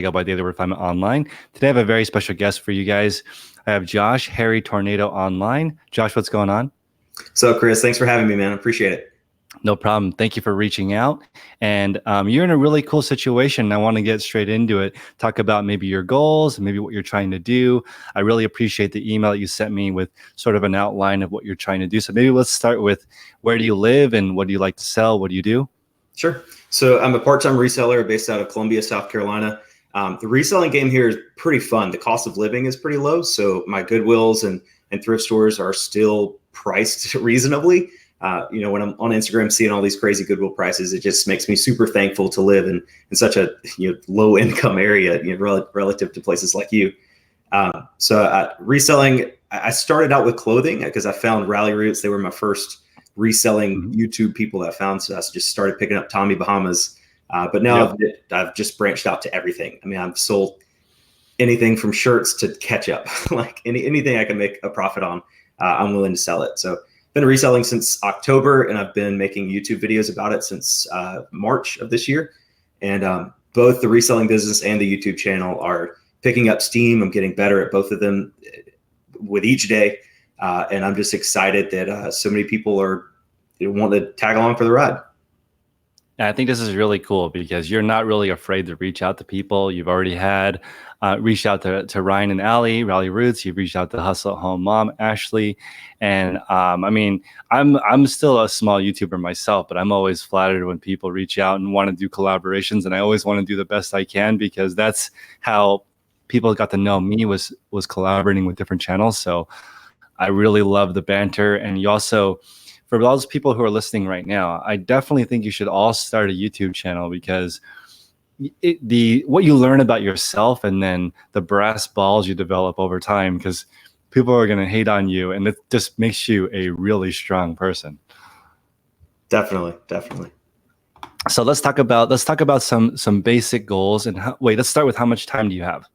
go by Daily Refinement Online. Today I have a very special guest for you guys. I have Josh, Harry Tornado Online. Josh, what's going on? So, Chris, thanks for having me, man. I appreciate it. No problem. Thank you for reaching out. And you're in a really cool situation. I want to get straight into it. Talk about maybe your goals, maybe what you're trying to do. I really appreciate the email that you sent me with sort of an outline of what you're trying to do. So maybe let's start with, where do you live and what do you like to sell? What do you do? Sure. So I'm a part-time reseller based out of Columbia, South Carolina. The reselling game here is pretty fun. The cost of living is pretty low. So my Goodwills and thrift stores are still priced reasonably. When I'm on Instagram seeing all these crazy Goodwill prices, it just makes me super thankful to live in such a low income area, relative to places like you. Reselling, I started out with clothing because I found Rally Roots. They were my first reselling YouTube people that I found. So I just started picking up Tommy Bahamas. But now I've just branched out to everything. I mean, I've sold anything from shirts to ketchup, like anything I can make a profit on, I'm willing to sell it. So been reselling since October, and I've been making YouTube videos about it since March of this year. And both the reselling business and the YouTube channel are picking up steam. I'm getting better at both of them with each day. And I'm just excited that so many people want to tag along for the ride. I think this is really cool because you're not really afraid to reach out to people. You've already had reached out to Ryan and Allie, Rally Roots. You've reached out to Hustle at Home Mom, Ashley. And I'm still a small YouTuber myself, but I'm always flattered when people reach out and want to do collaborations. And I always want to do the best I can because that's how people got to know me, was collaborating with different channels. So I really love the banter. And you also, for those people who are listening right now, I definitely think you should all start a YouTube channel because what you learn about yourself and then the brass balls you develop over time, because people are going to hate on you, and it just makes you a really strong person. Definitely. So let's talk about some basic goals. And let's start with, how much time do you have?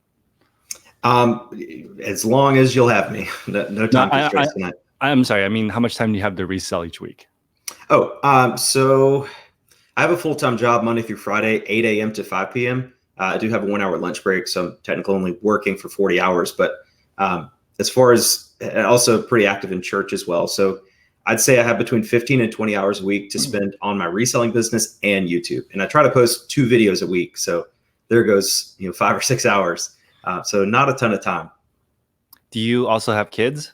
As long as you'll have me. No time for stress tonight. I'm sorry. I mean, how much time do you have to resell each week? So I have a full-time job Monday through Friday, 8 a.m. to 5 p.m. I do have a 1-hour lunch break, so I'm technically only working for 40 hours. But as far as, also pretty active in church as well. So I'd say I have between 15 and 20 hours a week to spend on my reselling business and YouTube. And I try to post 2 videos a week. So there goes 5 or 6 hours. So not a ton of time. Do you also have kids?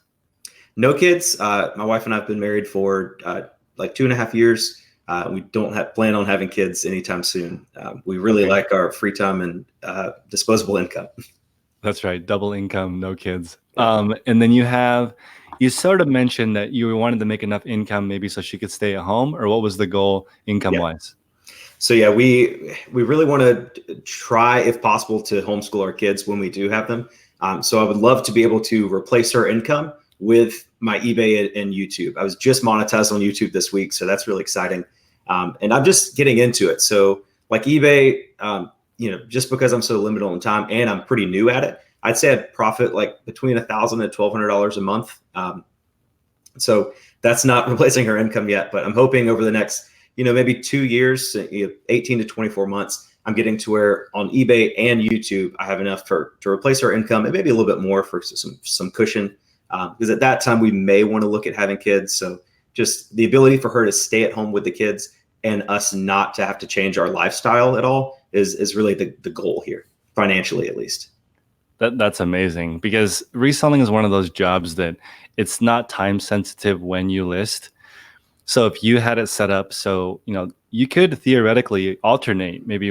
No kids. My wife and I have been married for like 2.5 years. We don't plan on having kids anytime soon. We really like our free time and disposable income. That's right. Double income, no kids. And then you sort of mentioned that you wanted to make enough income maybe so she could stay at home, or what was the goal income wise? So yeah, we really want to try, if possible, to homeschool our kids when we do have them. So I would love to be able to replace her income with my eBay and YouTube. I was just monetized on YouTube this week, so that's really exciting. And I'm just getting into it. So like eBay, just because I'm so limited on time and I'm pretty new at it, I'd say I'd profit like between $1,000 and $1,200 a month. So that's not replacing her income yet, but I'm hoping over the next, maybe 2 years, 18 to 24 months, I'm getting to where on eBay and YouTube, I have enough to replace her income and maybe a little bit more for some cushion. Because at that time we may want to look at having kids. So just the ability for her to stay at home with the kids and us not to have to change our lifestyle at all is really the goal here, financially at least. That's amazing, because reselling is one of those jobs that it's not time sensitive when you list. So if you had it set up so you could theoretically alternate maybe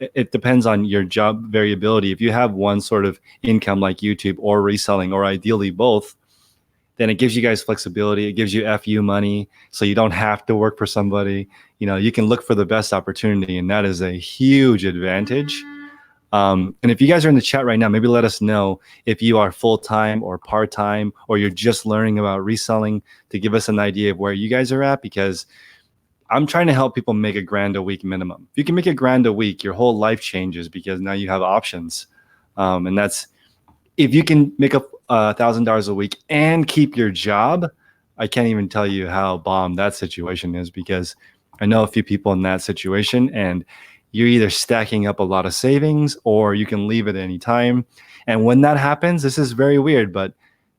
it depends on your job variability. If you have one sort of income like YouTube or reselling, or ideally both, then it gives you guys flexibility. It gives you FU money, so you don't have to work for somebody. You can look for the best opportunity, and that is a huge advantage. And if you guys are in the chat right now, maybe let us know if you are full-time or part-time, or you're just learning about reselling, to give us an idea of where you guys are at, because I'm trying to help people make $1,000 a week minimum. If you can make $1,000 a week, your whole life changes, because now you have options. And that's, if you can make $1,000 a week and keep your job, I can't even tell you how bomb that situation is, because I know a few people in that situation, and you're either stacking up a lot of savings or you can leave it any time. And when that happens, this is very weird, but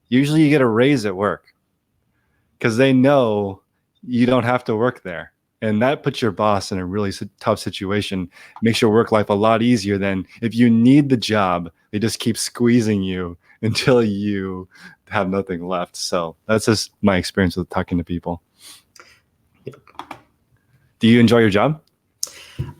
usually you get a raise at work because they know you don't have to work there. And that puts your boss in a really tough situation, makes your work life a lot easier than if you need the job, they just keep squeezing you until you have nothing left. So that's just my experience with talking to people. Do you enjoy your job?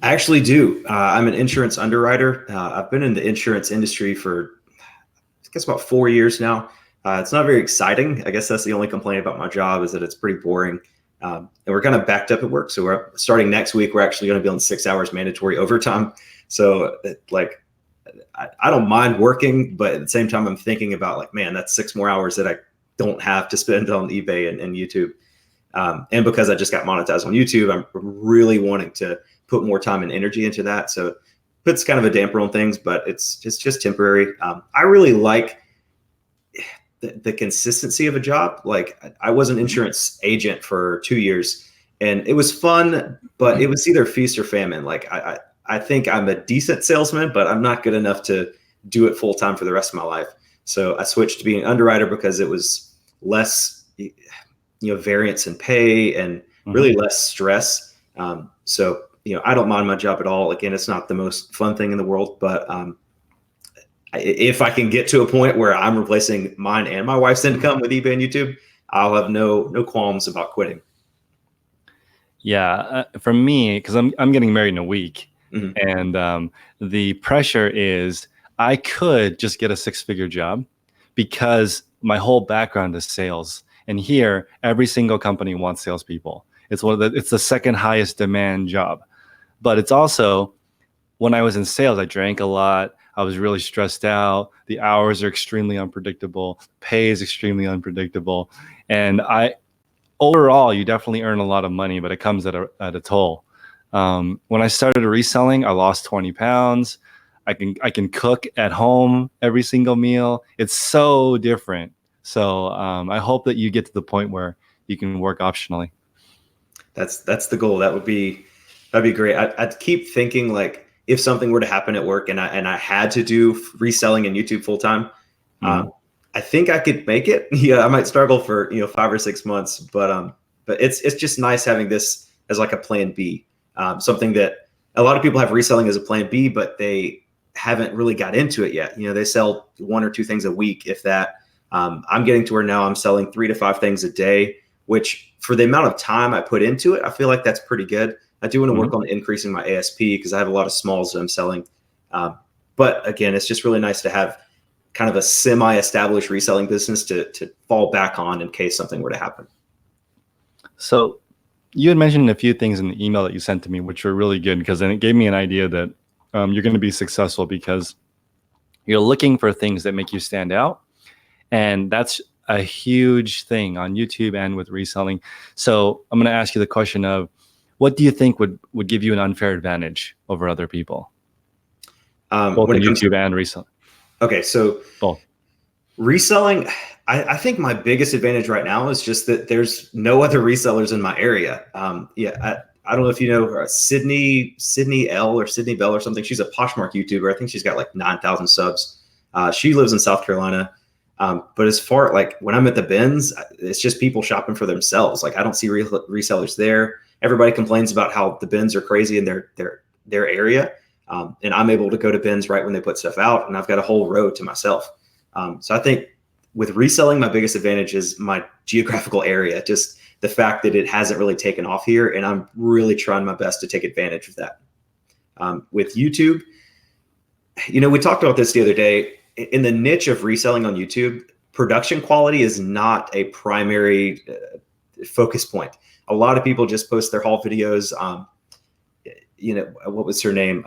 I actually do. I'm an insurance underwriter. I've been in the insurance industry for, I guess, about 4 years now. It's not very exciting. I guess that's the only complaint about my job, is that it's pretty boring. And we're kind of backed up at work. So we're starting next week. We're actually going to be on 6 hours mandatory overtime. So I don't mind working, but at the same time, I'm thinking about like, man, that's 6 more hours that I don't have to spend on eBay and YouTube. And because I just got monetized on YouTube, I'm really wanting to put more time and energy into that. So it puts kind of a damper on things, but it's just temporary. I really like the consistency of a job. Like, I was an insurance agent for 2 years and it was fun, but it was either feast or famine. Like, I think I'm a decent salesman, but I'm not good enough to do it full time for the rest of my life. So I switched to being an underwriter because it was less, variance in pay and really less stress. So, I don't mind my job at all. Again, it's not the most fun thing in the world, but if I can get to a point where I'm replacing mine and my wife's income with eBay and YouTube, I'll have no qualms about quitting. Yeah, for me, because I'm getting married in a week, and the pressure is I could just get a 6-figure job because my whole background is sales, and here every single company wants salespeople. It's the second highest demand job, but it's also, when I was in sales, I drank a lot. I was really stressed out. The hours are extremely unpredictable. Pay is extremely unpredictable. And overall, you definitely earn a lot of money, but it comes at a toll. When I started reselling, I lost 20 pounds. I can cook at home every single meal. It's so different. So I hope that you get to the point where you can work optionally. That's the goal. That'd be great. I'd keep thinking, like, if something were to happen at work and I had to do reselling and YouTube full time, I think I could make it. Yeah, I might struggle for 5 or 6 months, but it's just nice having this as like a plan B. Something that a lot of people have reselling as a plan B, but they haven't really got into it yet. They sell 1 or 2 things a week, if that. I'm getting to where now I'm selling 3 to 5 things a day, which for the amount of time I put into it, I feel like that's pretty good. I do want to work on increasing my ASP because I have a lot of smalls that I'm selling. But again, it's just really nice to have kind of a semi-established reselling business to fall back on in case something were to happen. So you had mentioned a few things in the email that you sent to me, which were really good, because then it gave me an idea that you're going to be successful because you're looking for things that make you stand out. And that's a huge thing on YouTube and with reselling. So I'm going to ask you the question of, what do you think would give you an unfair advantage over other people? Both in YouTube and reselling. Okay, so both. Reselling, I think my biggest advantage right now is just that there's no other resellers in my area. I don't know if you know Sydney L or Sydney Bell or something. She's a Poshmark YouTuber. I think she's got like 9,000 subs. She lives in South Carolina. But as far like when I'm at the bins, it's just people shopping for themselves. Like, I don't see resellers there. Everybody complains about how the bins are crazy in their area. And I'm able to go to bins right when they put stuff out, and I've got a whole row to myself. So I think with reselling, my biggest advantage is my geographical area, just the fact that it hasn't really taken off here, and I'm really trying my best to take advantage of that. With YouTube, we talked about this the other day. In the niche of reselling on YouTube, production quality is not a primary focus point. A lot of people just post their haul videos. What was her name?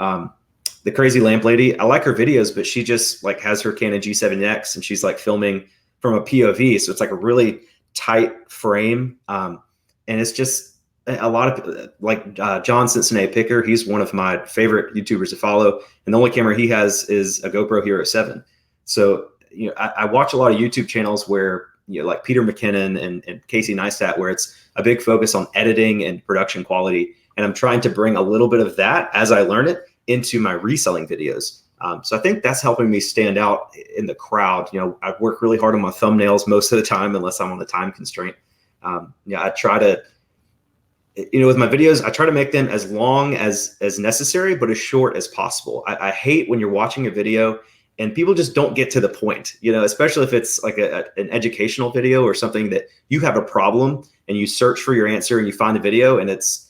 The crazy lamp lady. I like her videos, but she just like has her Canon G7X and she's like filming from a POV. So it's like a really tight frame. And it's just a lot of like John Cincinnati Picker. He's one of my favorite YouTubers to follow. And the only camera he has is a GoPro Hero 7. So, I watch a lot of YouTube channels where, like Peter McKinnon and Casey Neistat, where it's a big focus on editing and production quality. And I'm trying to bring a little bit of that as I learn it into my reselling videos. So I think that's helping me stand out in the crowd. I work really hard on my thumbnails most of the time, unless I'm on the time constraint. I try to, with my videos, I try to make them as long as necessary, but as short as possible. I hate when you're watching a video and people just don't get to the point, especially if it's like an educational video or something that you have a problem and you search for your answer and you find a video and it's,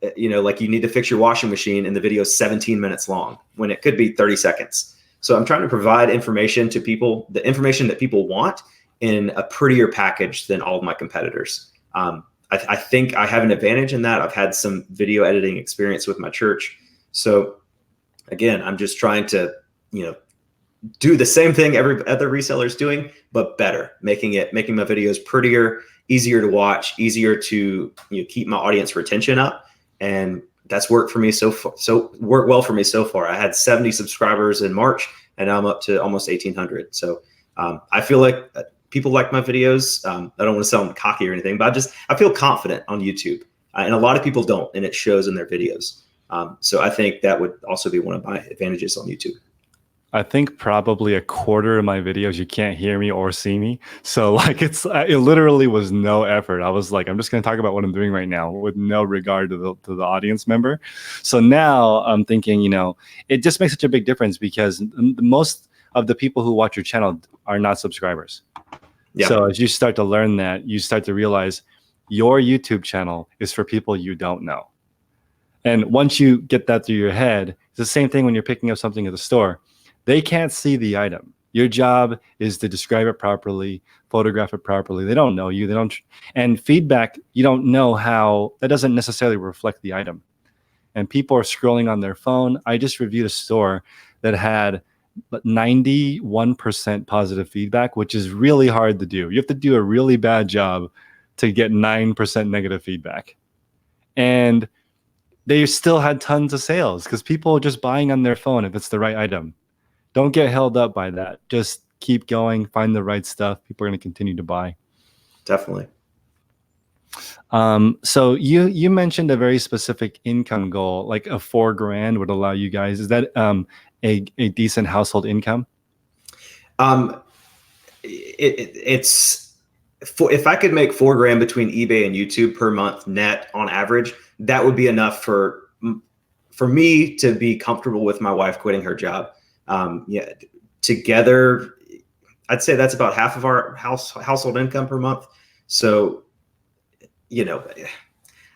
like you need to fix your washing machine and the video is 17 minutes long when it could be 30 seconds. So I'm trying to provide information to people, the information that people want in a prettier package than all of my competitors. I think I have an advantage in that. I've had some video editing experience with my church. So again, I'm just trying to, do the same thing every other reseller is doing, but better, making my videos prettier, easier to watch, easier to keep my audience retention up. And that's worked for me worked well for me so far. I had 70 subscribers in March and now I'm up to almost 1,800. So I feel like people like my videos. I don't want to sound cocky or anything, but I feel confident on YouTube. And a lot of people don't, and it shows in their videos. So I think that would also be one of my advantages on YouTube. I think probably a quarter of my videos, you can't hear me or see me. So like it literally was no effort. I was like, I'm just going to talk about what I'm doing right now with no regard to the audience member. So now I'm thinking, it just makes such a big difference because most of the people who watch your channel are not subscribers. Yeah. So as you start to learn that, you start to realize your YouTube channel is for people you don't know. And once you get that through your head, it's the same thing when you're picking up something at the store. They can't see the item. Your job is to describe it properly, photograph it properly. They don't know you. And feedback, you don't know how, that doesn't necessarily reflect the item. And people are scrolling on their phone. I just reviewed a store that had 91% positive feedback, which is really hard to do. You have to do a really bad job to get 9% negative feedback. And they still had tons of sales because people are just buying on their phone if it's the right item. Don't get held up by that. Just keep going, find the right stuff. People are going to continue to buy. Definitely. So you mentioned a very specific income goal, like a $4,000 would allow you guys. Is that a decent household income? It's if I could make $4,000 between eBay and YouTube per month net on average, that would be enough for me to be comfortable with my wife quitting her job. Together, I'd say that's about half of our household income per month. So, I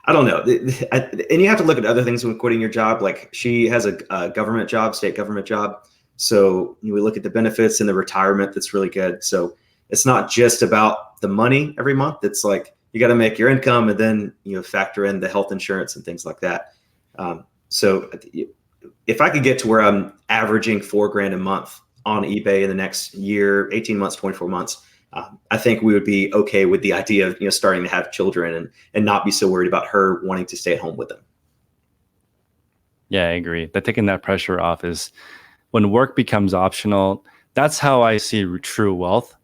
don't know. And you have to look at other things when quitting your job. Like she has a government job, state government job. So we look at the benefits and the retirement. That's really good. So it's not just about the money every month. It's like, you got to make your income and then, factor in the health insurance and things like that. So if I could get to where I'm averaging $4,000 a month on eBay in the next year, 18 months, 24 months, I think we would be okay with the idea of, starting to have children and not be so worried about her wanting to stay at home with them. Yeah, I agree. That taking that pressure off is when work becomes optional. That's how I see true wealth.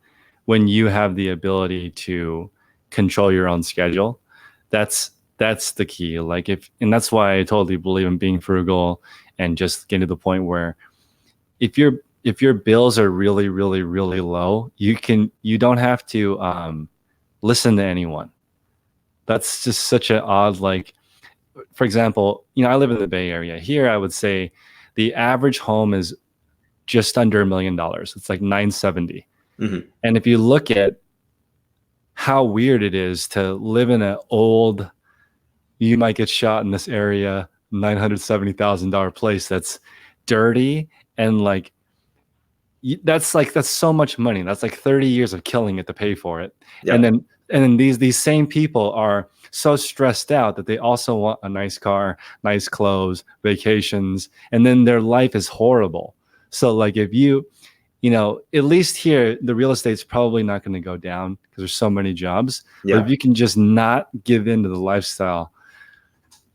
When you have the ability to control your own schedule, that's the key. And that's why I totally believe in being frugal and just getting to the point where if your bills are really, really, really low, you don't have to listen to anyone. That's just such an odd, for example, I live in the Bay Area. Here, I would say the average home is just under $1 million. It's like 970. Mm-hmm. And if you look at how weird it is to live in an old, you might get shot in this area, $970,000 place that's dirty and that's so much money. That's like 30 years of killing it to pay for it. Yeah. And then these same people are so stressed out that they also want a nice car, nice clothes, vacations, and then their life is horrible. So if you at least here, the real estate's probably not going to go down because there's so many jobs. Yeah. But if you can just not give in to the lifestyle,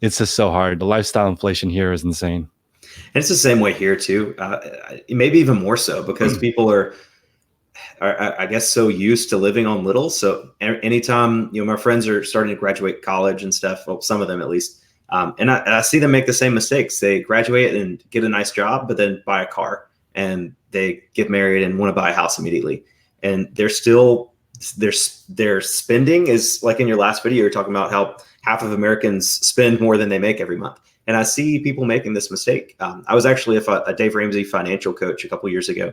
it's just so hard. The lifestyle inflation here is insane. And it's the same way here too. Maybe even more so because people are, I guess, so used to living on little. So anytime, my friends are starting to graduate college and stuff, well, some of them at least, And I see them make the same mistakes. They graduate and get a nice job, but then buy a car, and they get married and want to buy a house immediately. And they're still, their spending is like in your last video, you're talking about how half of Americans spend more than they make every month. And I see people making this mistake. I was actually a Dave Ramsey financial coach a couple years ago.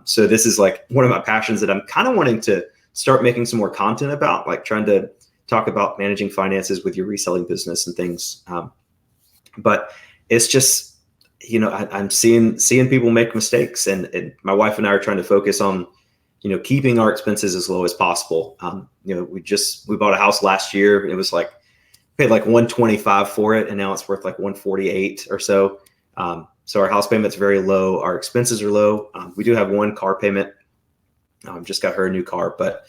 So this is like one of my passions that I'm kind of wanting to start making some more content about, like trying to talk about managing finances with your reselling business and things. But it's just, I'm seeing people make mistakes, and my wife and I are trying to focus on, keeping our expenses as low as possible. We bought a house last year. It was like, paid like 125 for it, and now it's worth like 148 or so. So our house payment's very low. Our expenses are low. We do have one car payment. Just got her a new car, but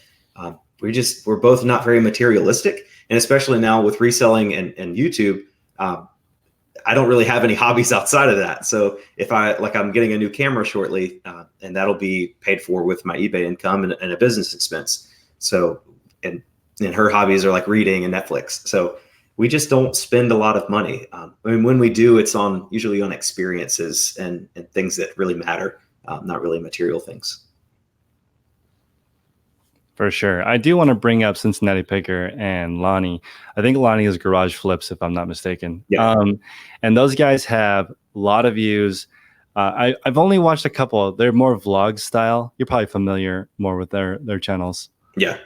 we're both not very materialistic. And especially now with reselling and YouTube, I don't really have any hobbies outside of that. So if I'm getting a new camera shortly, and that'll be paid for with my eBay income and a business expense. So, and her hobbies are like reading and Netflix. So we just don't spend a lot of money. When we do, it's usually on experiences and things that really matter, not really material things. For sure. I do want to bring up Cincinnati Picker and Lonnie. I think Lonnie is Garage Flips, if I'm not mistaken. Yeah. And those guys have a lot of views. I've only watched a couple. They're more vlog style. You're probably familiar more with their channels. Yeah.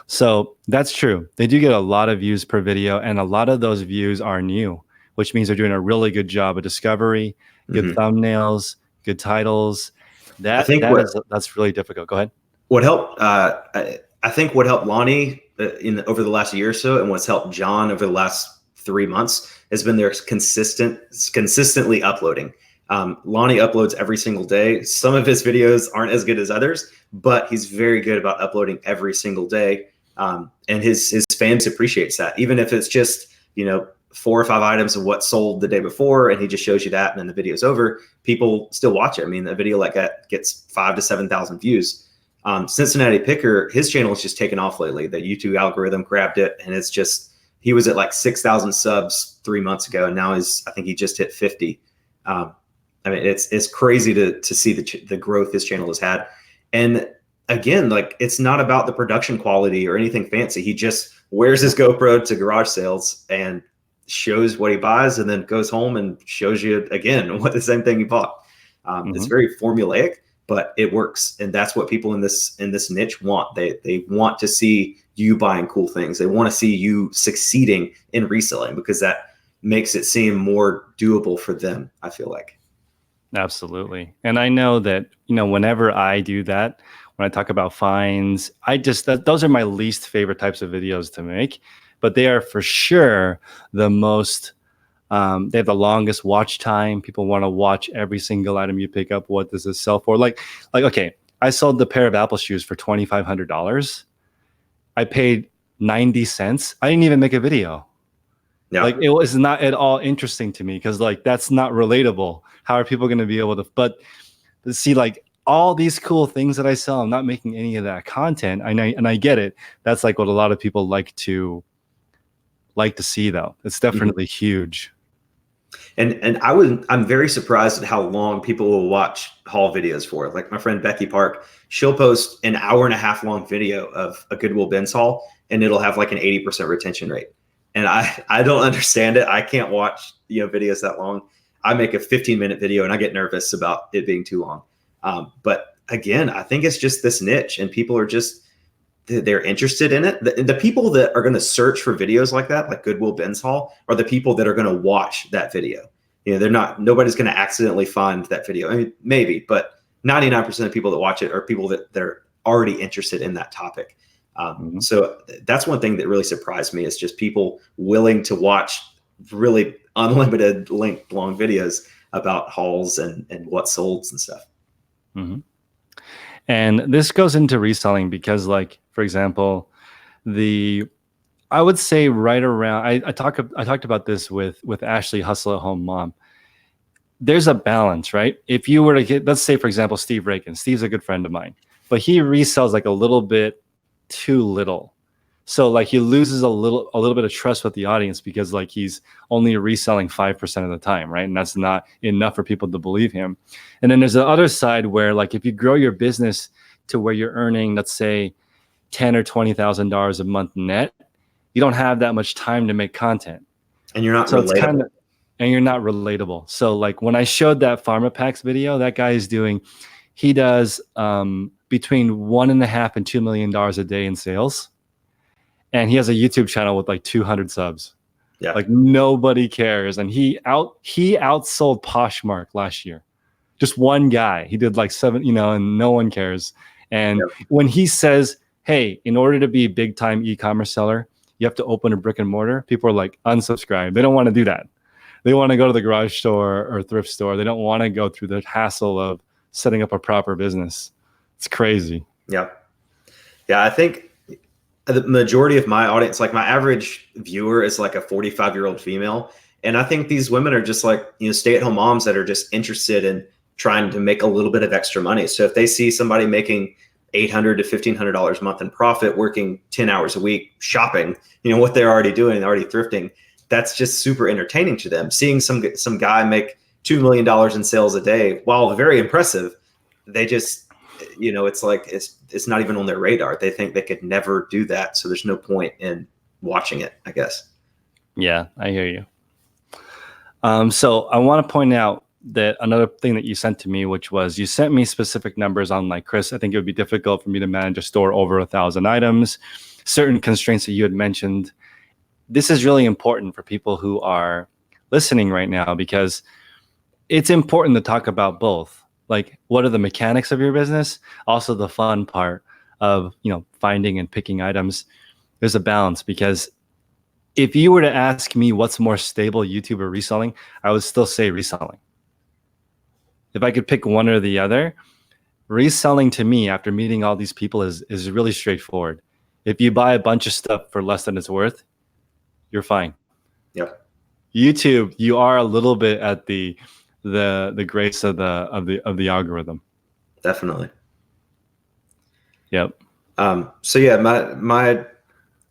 So that's true. They do get a lot of views per video, and a lot of those views are new, which means they're doing a really good job of discovery, good thumbnails, good titles. That's really difficult. Go ahead. What helped, I think what helped Lonnie over the last year or so, and what's helped John over the last 3 months, has been their consistently uploading. Lonnie uploads every single day. Some of his videos aren't as good as others, but he's very good about uploading every single day. And his fans appreciates that, even if it's just 4 or 5 items of what sold the day before, and he just shows you that, and then the video's over. People still watch it. I mean, a video like that gets 5,000 to 7,000 views. Cincinnati Picker, his channel has just taken off lately. The YouTube algorithm grabbed it, and it's just, he was at like 6,000 subs 3 months ago, and now I think he just hit 50. It's crazy to see the growth his channel has had. And again, like, it's not about the production quality or anything fancy. He just wears his GoPro to garage sales and shows what he buys, and then goes home and shows you again what the same thing he bought. It's very formulaic, but it works. And that's what people in this niche want. They want to see you buying cool things. They want to see you succeeding in reselling, because that makes it seem more doable for them, I feel like. Absolutely. And I know that, whenever I do that, when I talk about finds, those are my least favorite types of videos to make, but they are for sure the most, they have the longest watch time. People want to watch every single item you pick up. What does this sell for? Like, okay, I sold the pair of Apple shoes for $2,500. I paid 90 cents. I didn't even make a video. Yeah. Like, it was not at all interesting to me, because like, that's not relatable. How are people going to be able to, but see, like, all these cool things that I sell, I'm not making any of that content. And I get it. That's like what a lot of people like to see, though. It's definitely huge. And I'm very surprised at how long people will watch haul videos for. Like my friend Becky Park, she'll post an 1.5 hour long video of a Goodwill bins haul, and it'll have like an 80% retention rate. And I don't understand it. I can't watch videos that long. I make a 15-minute video and I get nervous about it being too long. But again, I think it's just this niche, and people are just, they're interested in it. The people that are going to search for videos like that, like Goodwill bins haul, are the people that are going to watch that video. Nobody's going to accidentally find that video. I mean, maybe, but 99% of people that watch it are people that are already interested in that topic. So that's one thing that really surprised me, is just people willing to watch really unlimited length long videos about hauls and what solds and stuff. And this goes into reselling because, like, for example, I would say right around, I talked about this with Ashley, Hustle at Home Mom. There's a balance, right? If you were to get, let's say, for example, Steve Rakin. Steve's a good friend of mine, but he resells like a little bit too little. So like he loses a little bit of trust with the audience because like he's only reselling 5% of the time, right? And that's not enough for people to believe him. And then there's the other side where like if you grow your business to where you're earning, let's say, $10,000 or $20,000 a month net, you don't have that much time to make content. And you're not So it's kind relatable. of, and you're not relatable. So like when I showed that Pharma Packs video, that guy is doing, he does between $1.5 and $2 million a day in sales. And he has a YouTube channel with like 200 subs. Yeah. Like nobody cares. And he outsold Poshmark last year. Just one guy. He did like 7, and no one cares. And when he says, hey, in order to be a big time e-commerce seller, you have to open a brick and mortar, people are like, unsubscribe. They don't want to do that. They want to go to the garage store or thrift store. They don't want to go through the hassle of setting up a proper business. It's crazy. Yeah. Yeah. I think the majority of my audience, like my average viewer is like a 45-year-old female. And I think these women are just like, stay-at-home moms that are just interested in trying to make a little bit of extra money. So if they see somebody making $800 to $1,500 a month in profit, working 10 hours a week, shopping, what they're already doing, already thrifting, that's just super entertaining to them. Seeing some guy make $2 million in sales a day, while very impressive, they just, it's like, it's not even on their radar. They think they could never do that. So there's no point in watching it, I guess. Yeah, I hear you. So I want to point out that another thing that you sent to me, which was you sent me specific numbers on like, Chris, I think it would be difficult for me to manage a store over 1,000 items, certain constraints that you had mentioned. This is really important for people who are listening right now, because it's important to talk about both. Like, what are the mechanics of your business? Also the fun part of, finding and picking items. There's a balance, because if you were to ask me what's more stable, YouTube or reselling, I would still say reselling. If I could pick one or the other, reselling to me after meeting all these people is really straightforward. If you buy a bunch of stuff for less than it's worth, you're fine. Yeah. YouTube, you are a little bit at the grace of the algorithm. Definitely. Yep. So yeah,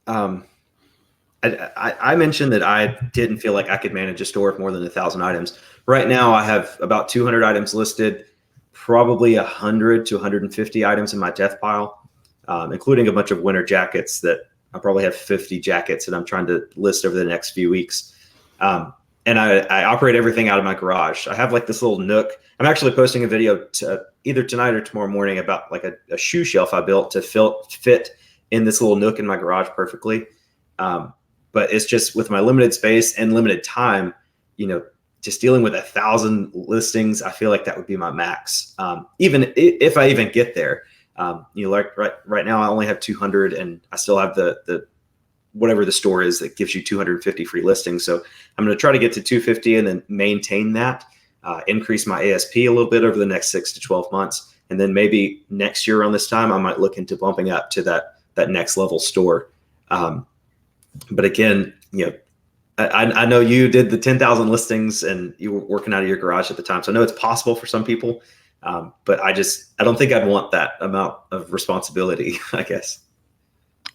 I mentioned that I didn't feel like I could manage a store of more than 1,000 items. Right now, I have about 200 items listed, probably 100 to 150 items in my death pile, including a bunch of winter jackets that I probably have 50 jackets that I'm trying to list over the next few weeks. And I operate everything out of my garage. I have like this little nook. I'm actually posting a video either tonight or tomorrow morning about like a shoe shelf I built to fit in this little nook in my garage perfectly. But it's just with my limited space and limited time, just dealing with 1,000 listings, I feel like that would be my max. Even if I even get there, like right now I only have 200 and I still have the whatever the store is that gives you 250 free listings. So I'm going to try to get to 250 and then maintain that, increase my ASP a little bit over the next 6 to 12 months. And then maybe next year around this time, I might look into bumping up to that next level store. But again, I know you did the 10,000 listings and you were working out of your garage at the time. So I know it's possible for some people, but I don't think I'd want that amount of responsibility, I guess.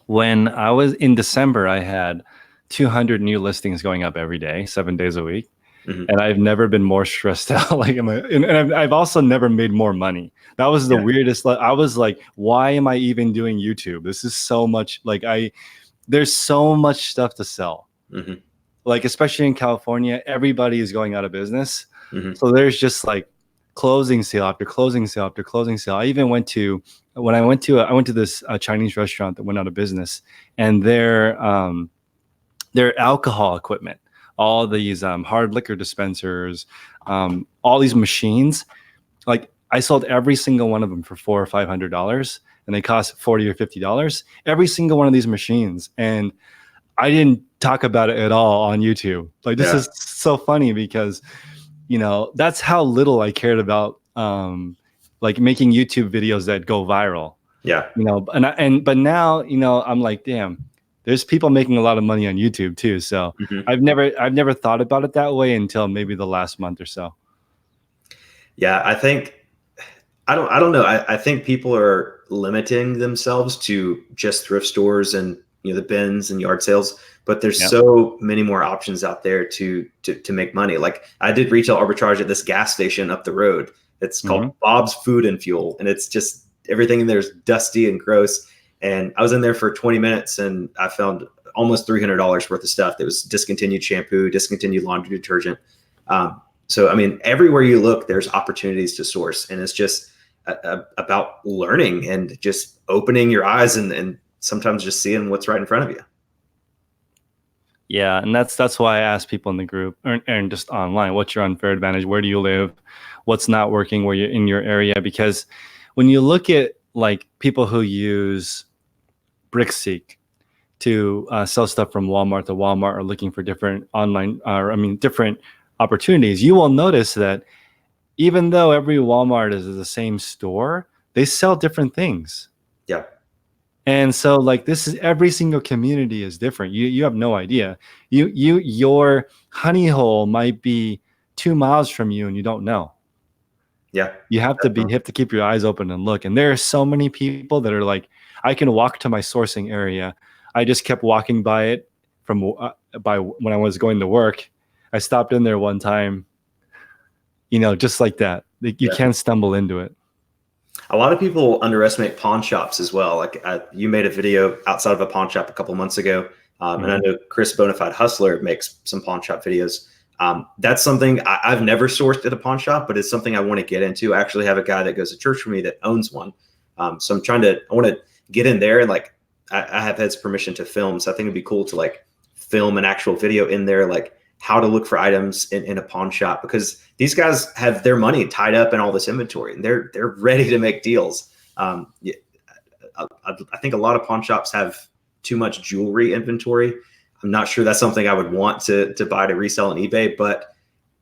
When I was in December, I had 200 new listings going up every day, 7 days a week. Mm-hmm. And I've never been more stressed out. And I've also never made more money. That was the weirdest. I was like, why am I even doing YouTube? This is so much there's so much stuff to sell. Mm-hmm. Like, especially in California, everybody is going out of business. Mm-hmm. So there's just like closing sale after closing sale after closing sale. I even went to this Chinese restaurant that went out of business, and their alcohol equipment, all these hard liquor dispensers, all these machines, like I sold every single one of them for $400 or $500, and they cost $40 or $50. Every single one of these machines, and I didn't talk about it at all on YouTube. Like, this is so funny because, that's how little I cared about like making YouTube videos that go viral. Yeah. But now, I'm like, damn, there's people making a lot of money on YouTube too. So mm-hmm. I've never thought about it that way until maybe the last month or so. Yeah, I don't know. I think people are limiting themselves to just thrift stores and the bins and yard sales, but there's Yep. so many more options out there to make money. Like I did retail arbitrage at this gas station up the road. It's called Hmm. Bob's Food and Fuel, and it's just everything in there is dusty and gross. And I was in there for 20 minutes, and I found almost $300 worth of stuff. That was discontinued shampoo, discontinued laundry detergent. So I mean, everywhere you look, there's opportunities to source, and it's just about learning and just opening your eyes and sometimes just seeing what's right in front of you. Yeah, and that's why I ask people in the group and just online, what's your unfair advantage? Where do you live? What's not working where you're in your area? Because when you look at like people who use BrickSeek to sell stuff from Walmart to Walmart or looking for different online, different opportunities, you will notice that even though every Walmart is the same store, they sell different things. Yeah. And so like this is every single community is different. You have no idea. Your honey hole might be 2 miles from you and you don't know. Yeah. You have to keep your eyes open and look. And there are so many people that are like, I can walk to my sourcing area. I just kept walking by it from by when I was going to work. I stopped in there one time, just like that. Like, you Yeah. can't stumble into it. A lot of people underestimate pawn shops as well. Like you made a video outside of a pawn shop a couple months ago, and I know Chris Bonafide Hustler makes some pawn shop videos. That's something I've never sourced at a pawn shop, but it's something I want to get into. I actually have a guy that goes to church for me that owns one, so I want to get in there, and like I have his permission to film, so I think it'd be cool to like film an actual video in there, like how to look for items in a pawn shop, because these guys have their money tied up in all this inventory and they're ready to make deals. Yeah, I think a lot of pawn shops have too much jewelry inventory. I'm not sure that's something I would want to buy to resell on eBay, but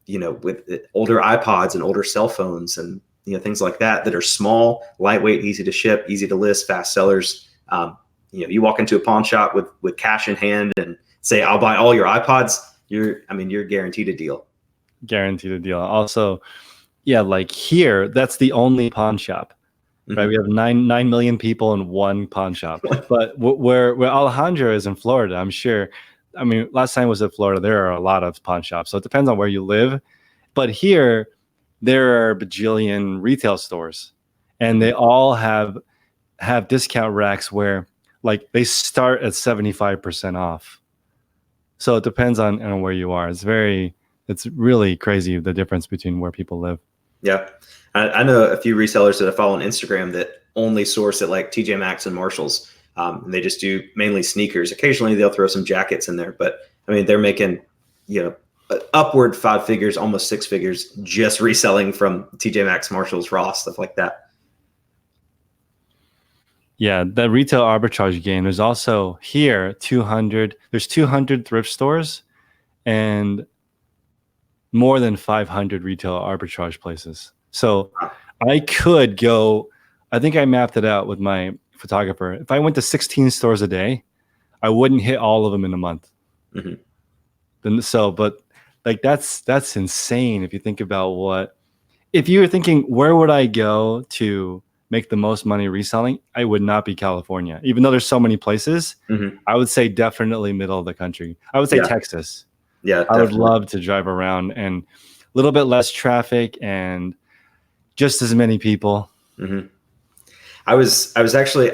with older iPods and older cell phones and things like that are small, lightweight, easy to ship, easy to list, fast sellers. You walk into a pawn shop with cash in hand and say, "I'll buy all your iPods." You're guaranteed a deal. Guaranteed a deal. Also, yeah, like here, that's the only pawn shop, right? Mm-hmm. We have 9 million people in one pawn shop. But where Alejandro is in Florida, I'm sure. I mean, last time I was in Florida, there are a lot of pawn shops. So it depends on where you live. But here, there are a bajillion retail stores, and they all have discount racks where like they start at 75% off. So it depends on where you are. It's really crazy the difference between where people live. Yeah. I know a few resellers that I follow on Instagram that only source at like TJ Maxx and Marshalls. And they just do mainly sneakers. Occasionally they'll throw some jackets in there, but I mean, they're making, upward 5 figures, almost 6 figures, just reselling from TJ Maxx, Marshalls, Ross, stuff like that. Yeah, the retail arbitrage game. There's also here 200. There's 200 thrift stores and more than 500 retail arbitrage places. So I could go. I think I mapped it out with my photographer. If I went to 16 stores a day, I wouldn't hit all of them in a month. Mm-hmm. But like that's insane if you think about if you were thinking where would I go to make the most money reselling, I would not be California. Even though there's so many places, Mm-hmm. I would say definitely middle of the country. I would say Texas. Yeah, I would definitely. love to drive around and a little bit less traffic and just as many people. Mm-hmm. I was actually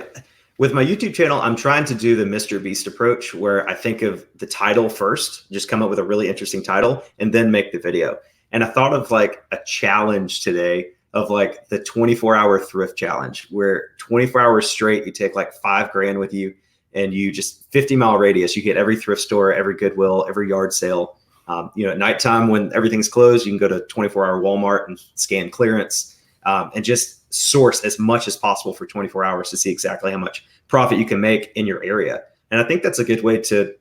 with my YouTube channel, I'm trying to do the Mr. Beast approach where I think of the title first, just come up with a really interesting title and then make the video. And I thought of like a challenge today of like the 24-hour thrift challenge, where 24 hours straight, you take like $5,000 with you and you just 50-mile radius, you get every thrift store, every Goodwill, every yard sale. At nighttime when everything's closed, you can go to 24-hour Walmart and scan clearance and just source as much as possible for 24 hours to see exactly how much profit you can make in your area. And I think that's a good way to,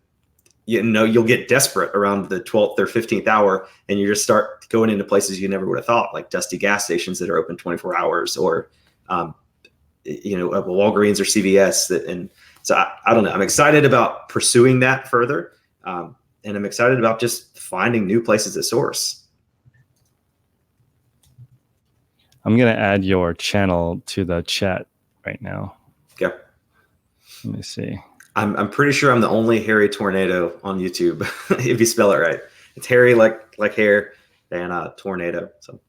you'll get desperate around the 12th or 15th hour and you just start going into places you never would have thought, like dusty gas stations that are open 24 hours or, a Walgreens or CVS. And so I don't know. I'm excited about pursuing that further. And I'm excited about just finding new places to source. I'm going to add your channel to the chat right now. Okay. Let me see. I'm pretty sure I'm the only hairy tornado on YouTube, if you spell it right. It's hairy like hair and tornado. So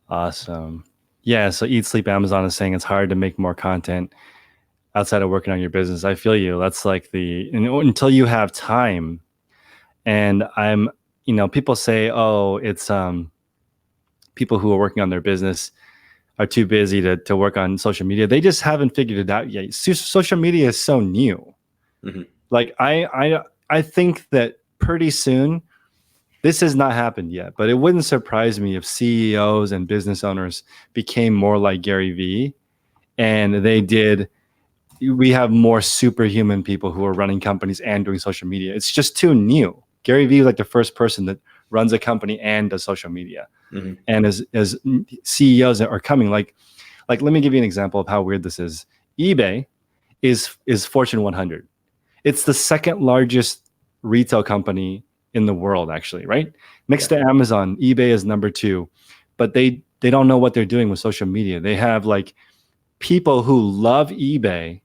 Awesome. Yeah. So Eat Sleep Amazon is saying it's hard to make more content outside of working on your business. I feel you. That's like until you have time. And people say, oh, it's people who are working on their business are too busy to work on social media. They just haven't figured it out yet. Social media is so new. mm-hmm. Like I think that pretty soon, this has not happened yet, but it wouldn't surprise me if CEOs and business owners became more like Gary Vee, and we have more superhuman people who are running companies and doing social media. It's just too new. Gary Vee is like the first person that runs a company and does social media. Mm-hmm. And as CEOs are coming, like let me give you an example of how weird this is. eBay is Fortune 100. It's the second largest retail company in the world, actually, right? Next to Amazon, eBay is number 2, but they don't know what they're doing with social media. They have like people who love eBay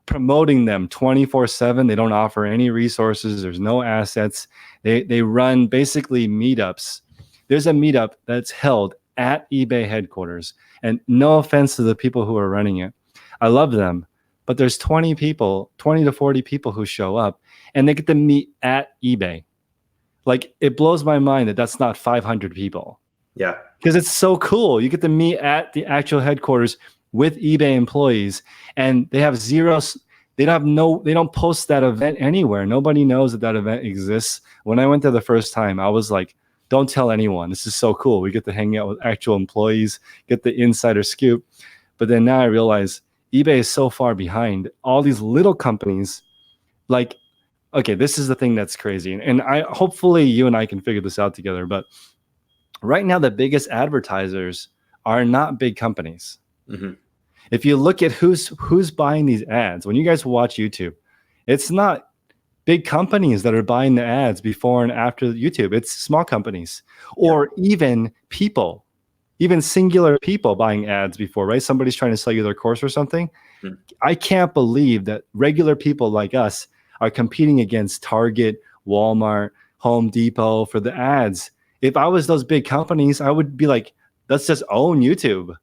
promoting them 24/7. They don't offer any resources. There's no assets. They run basically meetups. There's a meetup that's held at eBay headquarters, and no offense to the people who are running it, I love them, but there's 20 to 40 people who show up, and they get to meet at eBay. Like, it blows my mind that that's not 500 people. Yeah. Because it's so cool. You get to meet at the actual headquarters with eBay employees, and they have they don't post that event anywhere. Nobody knows that event exists. When I went there the first time, I was like, don't tell anyone. This is so cool. We get to hang out with actual employees, get the insider scoop. But then now I realize eBay is so far behind all these little companies. Like, okay, this is the thing that's crazy. And hopefully you and I can figure this out together. But right now, the biggest advertisers are not big companies. Mm-hmm. If you look at who's buying these ads, when you guys watch YouTube, it's not big companies that are buying the ads before and after YouTube. It's small companies, or even singular people buying ads before, right? Somebody's trying to sell you their course or something. Mm-hmm. I can't believe that regular people like us are competing against Target, Walmart, Home Depot for the ads. If I was those big companies, I would be like, let's just own YouTube.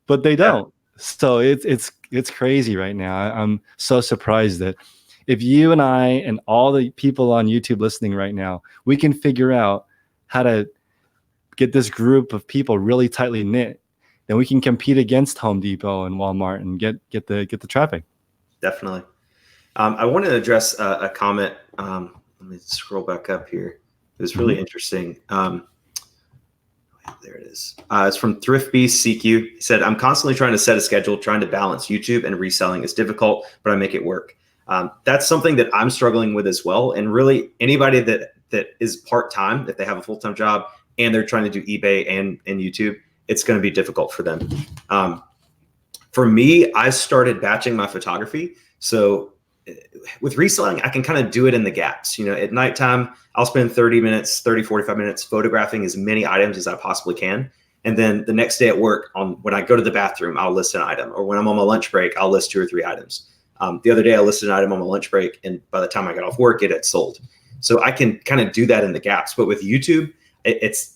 But they don't. So it's crazy right now. I'm so surprised that if you and I and all the people on YouTube listening right now, we can figure out how to get this group of people really tightly knit, then we can compete against Home Depot and Walmart and get the traffic. Definitely. I wanted to address a comment. Let me scroll back up here. It was really interesting. There it is. It's from Thrift Beast CQ. He said, I'm constantly trying to set a schedule, trying to balance YouTube and reselling. It's difficult, but I make it work. That's something that I'm struggling with as well. And really anybody that is part-time, if they have a full-time job and they're trying to do eBay and YouTube, it's going to be difficult for them. For me, I started batching my photography. So with reselling, I can kind of do it in the gaps. At nighttime, I'll spend 45 minutes photographing as many items as I possibly can. And then the next day at work, when I go to the bathroom, I'll list an item. Or when I'm on my lunch break, I'll list 2 or 3 items. The other day, I listed an item on my lunch break, and by the time I got off work, it had sold. So I can kind of do that in the gaps. But with YouTube,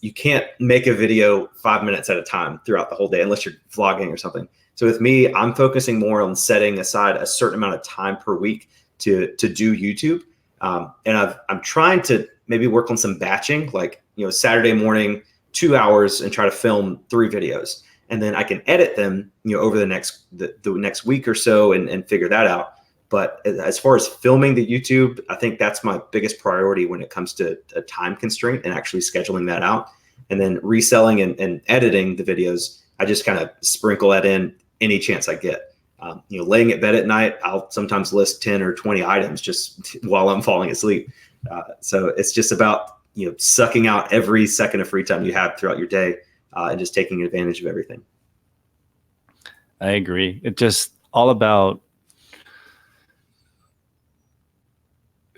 you can't make a video 5 minutes at a time throughout the whole day unless you're vlogging or something. So with me, I'm focusing more on setting aside a certain amount of time per week to do YouTube. And I'm trying to maybe work on some batching, like, Saturday morning, 2 hours, and try to film 3 videos. And then I can edit them, over the next week or so and figure that out. But as far as filming the YouTube, I think that's my biggest priority when it comes to a time constraint and actually scheduling that out. And then reselling and editing the videos, I just kind of sprinkle that in any chance I get. Laying at bed at night, I'll sometimes list 10 or 20 items just while I'm falling asleep. So it's just about, sucking out every second of free time you have throughout your day and just taking advantage of everything. I agree. It's just all about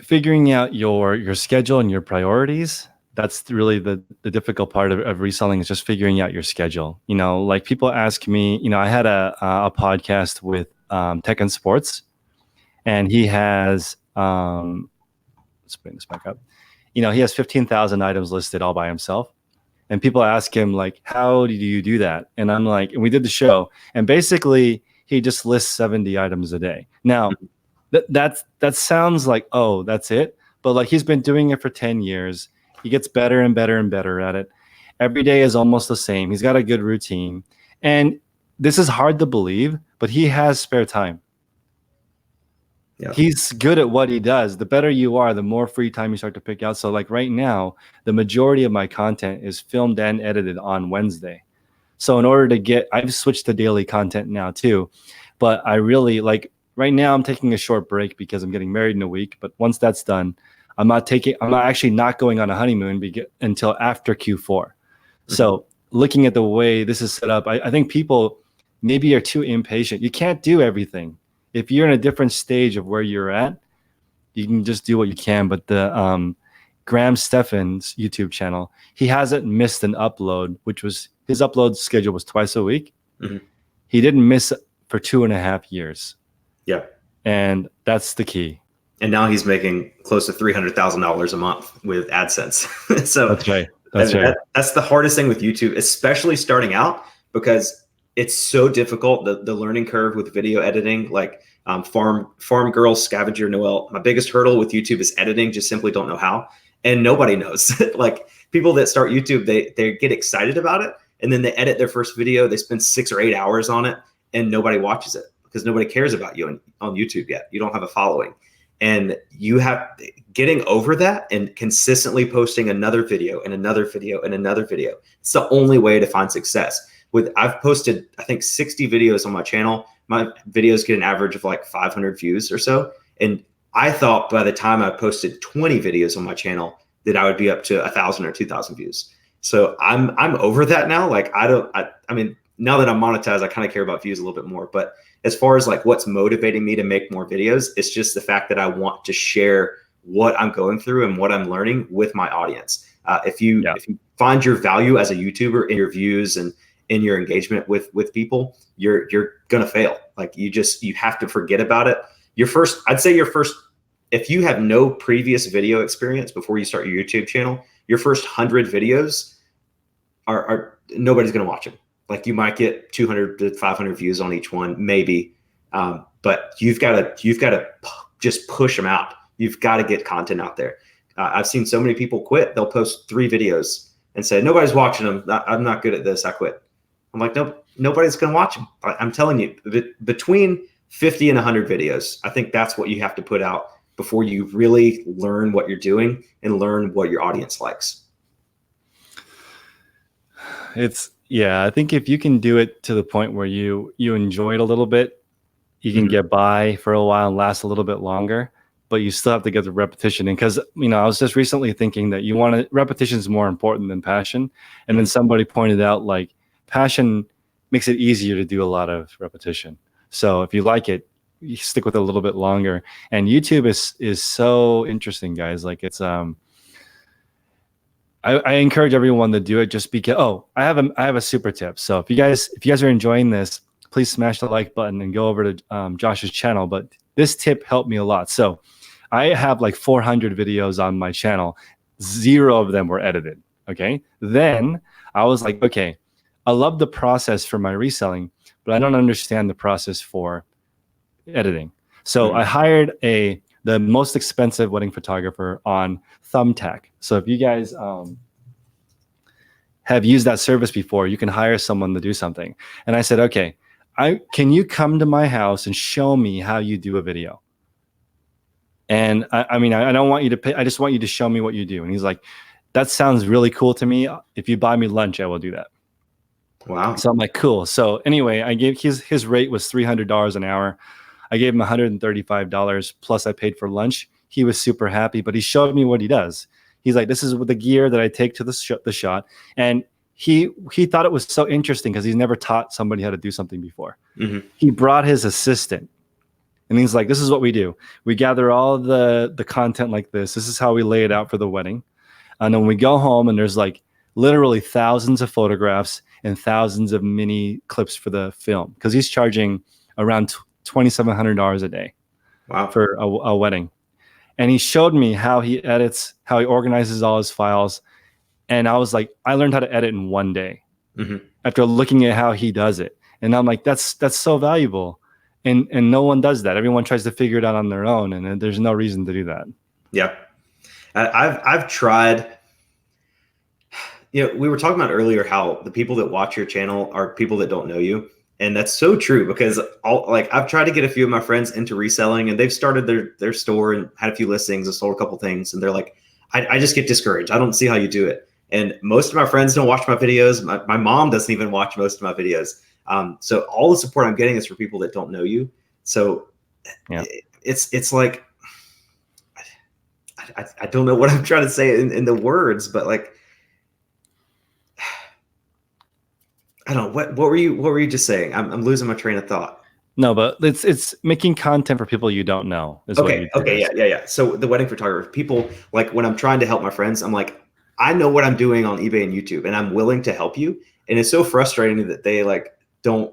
figuring out your schedule and your priorities. That's really the difficult part of reselling, is just figuring out your schedule. Like, people ask me, I had a podcast with tech and sports, and he has let's bring this back up. He has 15,000 items listed all by himself. And people ask him, like, how do you do that? And I'm like, and we did the show, and basically he just lists 70 items a day. Now, that sounds like, oh, that's it. But like, he's been doing it for 10 years. He gets better and better and better at it. Every day is almost the same. He's got a good routine. And this is hard to believe, but he has spare time. Yeah. He's good at what he does. The better you are, the more free time you start to pick out. So like right now, the majority of my content is filmed and edited on Wednesday. So in order to I've switched to daily content now too. But I really like right now I'm taking a short break because I'm getting married in a week. But once that's done, I'm actually not going on a honeymoon until after Q4. Mm-hmm. So looking at the way this is set up, I think people maybe are too impatient. You can't do everything. If you're in a different stage of where you're at, you can just do what you can. But the Graham Stephan's YouTube channel, he hasn't missed an upload, which was his upload schedule was twice a week. Mm-hmm. He didn't miss for 2.5 years. Yeah. And that's the key. And now he's making close to $300,000 a month with AdSense. So that's right. That's right. That's the hardest thing with YouTube, especially starting out, because it's so difficult, the learning curve with video editing, like farm girls, scavenger Noel. My biggest hurdle with YouTube is editing, just simply don't know how. And nobody knows. Like people that start YouTube, they get excited about it. And then they edit their first video. They spend 6 or 8 hours on it and nobody watches it because nobody cares about you on YouTube yet. You don't have a following. And you have getting over that and consistently posting another video and another video and another video. It's the only way to find success. I've posted, I think 60 videos on my channel. My videos get an average of like 500 views or so. And I thought by the time I posted 20 videos on my channel that I would be up to 1,000 or 2,000 views. So I'm over that now. Like I mean, now that I'm monetized, I kind of care about views a little bit more. But as far as like what's motivating me to make more videos, it's just the fact that I want to share what I'm going through and what I'm learning with my audience. If you find your value as a YouTuber in your views and in your engagement with people, you're gonna fail. Like you have to forget about it. I'd say if you have no previous video experience before you start your YouTube channel, your first 100 videos are nobody's gonna watch them. Like you might get 200 to 500 views on each one, maybe, but you've got to just push them out. You've got to get content out there. I've seen so many people quit. They'll post 3 videos and say, nobody's watching them. I'm not good at this. I quit. I'm like, nope, nobody's going to watch them. I'm telling you, between 50 and 100 videos, I think that's what you have to put out before you really learn what you're doing and learn what your audience likes. I think if you can do it to the point where you enjoy it a little bit, you can get by for a while and last a little bit longer, but you still have to get the repetition in. Because, I was just recently thinking that repetition is more important than passion. And then somebody pointed out like passion makes it easier to do a lot of repetition. So if you like it, you stick with it a little bit longer. And YouTube is so interesting, guys. Like it's I encourage everyone to do it just because. I have a super tip. So if you guys are enjoying this, please smash the like button and go over to Josh's channel. But this tip helped me a lot. So I have like 400 videos on my channel. 0 of them were edited. Okay. Then I was like, okay, I love the process for my reselling, but I don't understand the process for editing. So I hired the most expensive wedding photographer on Thumbtack. So if you guys have used that service before, you can hire someone to do something. And I said, okay, can you come to my house and show me how you do a video? And I don't want you to pay. I just want you to show me what you do. And he's like, that sounds really cool to me. If you buy me lunch, I will do that. Wow. So I'm like, cool. So anyway, I gave his rate was $300 an hour. I gave him $135 plus I paid for lunch. He was super happy, but he showed me what he does. He's like, this is the gear that I take to the shot. And he thought it was so interesting because he's never taught somebody how to do something before. Mm-hmm. He brought his assistant and he's like, this is what we do. We gather all the content like this. This is how we lay it out for the wedding. And then we go home and there's like literally thousands of photographs and thousands of mini clips for the film because he's charging around $2,700 a day Wow. for a wedding. And he showed me how he edits, how he organizes all his files. And I was like, I learned how to edit in one day after looking at how he does it. And I'm like, that's so valuable. And no one does that. Everyone tries to figure it out on their own. And there's no reason to do that. Yeah. I've tried, we were talking about earlier how the people that watch your channel are people that don't know you. And that's so true, because I've tried to get a few of my friends into reselling, and they've started their store and had a few listings and sold a couple things. And they're like, I just get discouraged. I don't see how you do it. And most of my friends don't watch my videos. My mom doesn't even watch most of my videos. So all the support I'm getting is for people that don't know you. So it's like, I don't know what I'm trying to say in the words, but like, I don't know. What were you just saying? I'm losing my train of thought. No, but it's making content for people you don't know. Okay. Yeah. So the wedding photographer, people, like, when I'm trying to help my friends, I'm like, I know what I'm doing on eBay and YouTube, and I'm willing to help you. And it's so frustrating that they don't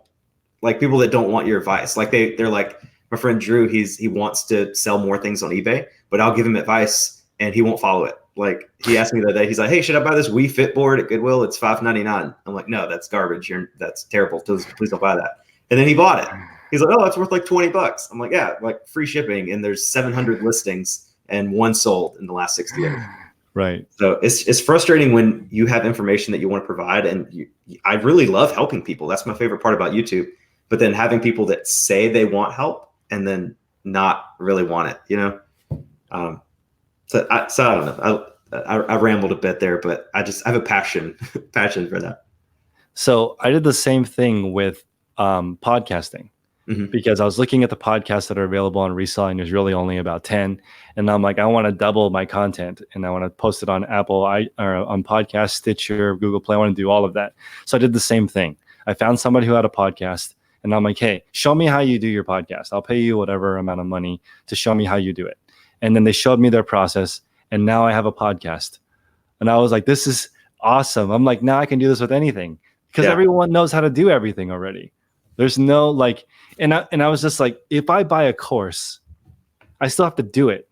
like people that don't want your advice. Like they're like, my friend Drew, he wants to sell more things on eBay, but I'll give him advice and he won't follow it. Like, he asked me the other day, he's like, hey, should I buy this Wii Fit board at Goodwill? It's $5.99. I'm like, no, that's garbage. That's terrible. Please don't buy that. And then he bought it. He's like, oh, it's worth like $20. I'm like, yeah, like free shipping. And there's 700 listings and one sold in the last 60 days. Right. So it's frustrating when you have information that you want to provide. And I really love helping people. That's my favorite part about YouTube. But then having people that say they want help and then not really want it, So I don't know. I rambled a bit there, but I have a passion for that. So I did the same thing with podcasting, because I was looking at the podcasts that are available on Reselling. There's really only about 10. And I'm like, I want to double my content, and I want to post it on Apple, or on Podcast, Stitcher, Google Play. I want to do all of that. So I did the same thing. I found somebody who had a podcast, and I'm like, hey, show me how you do your podcast. I'll pay you whatever amount of money to show me how you do it. And then they showed me their process, and now I have a podcast. And I was like, this is awesome. I'm like, now I can do this with anything, because everyone knows how to do everything already. There's no and I was just like, if I buy a course, I still have to do it.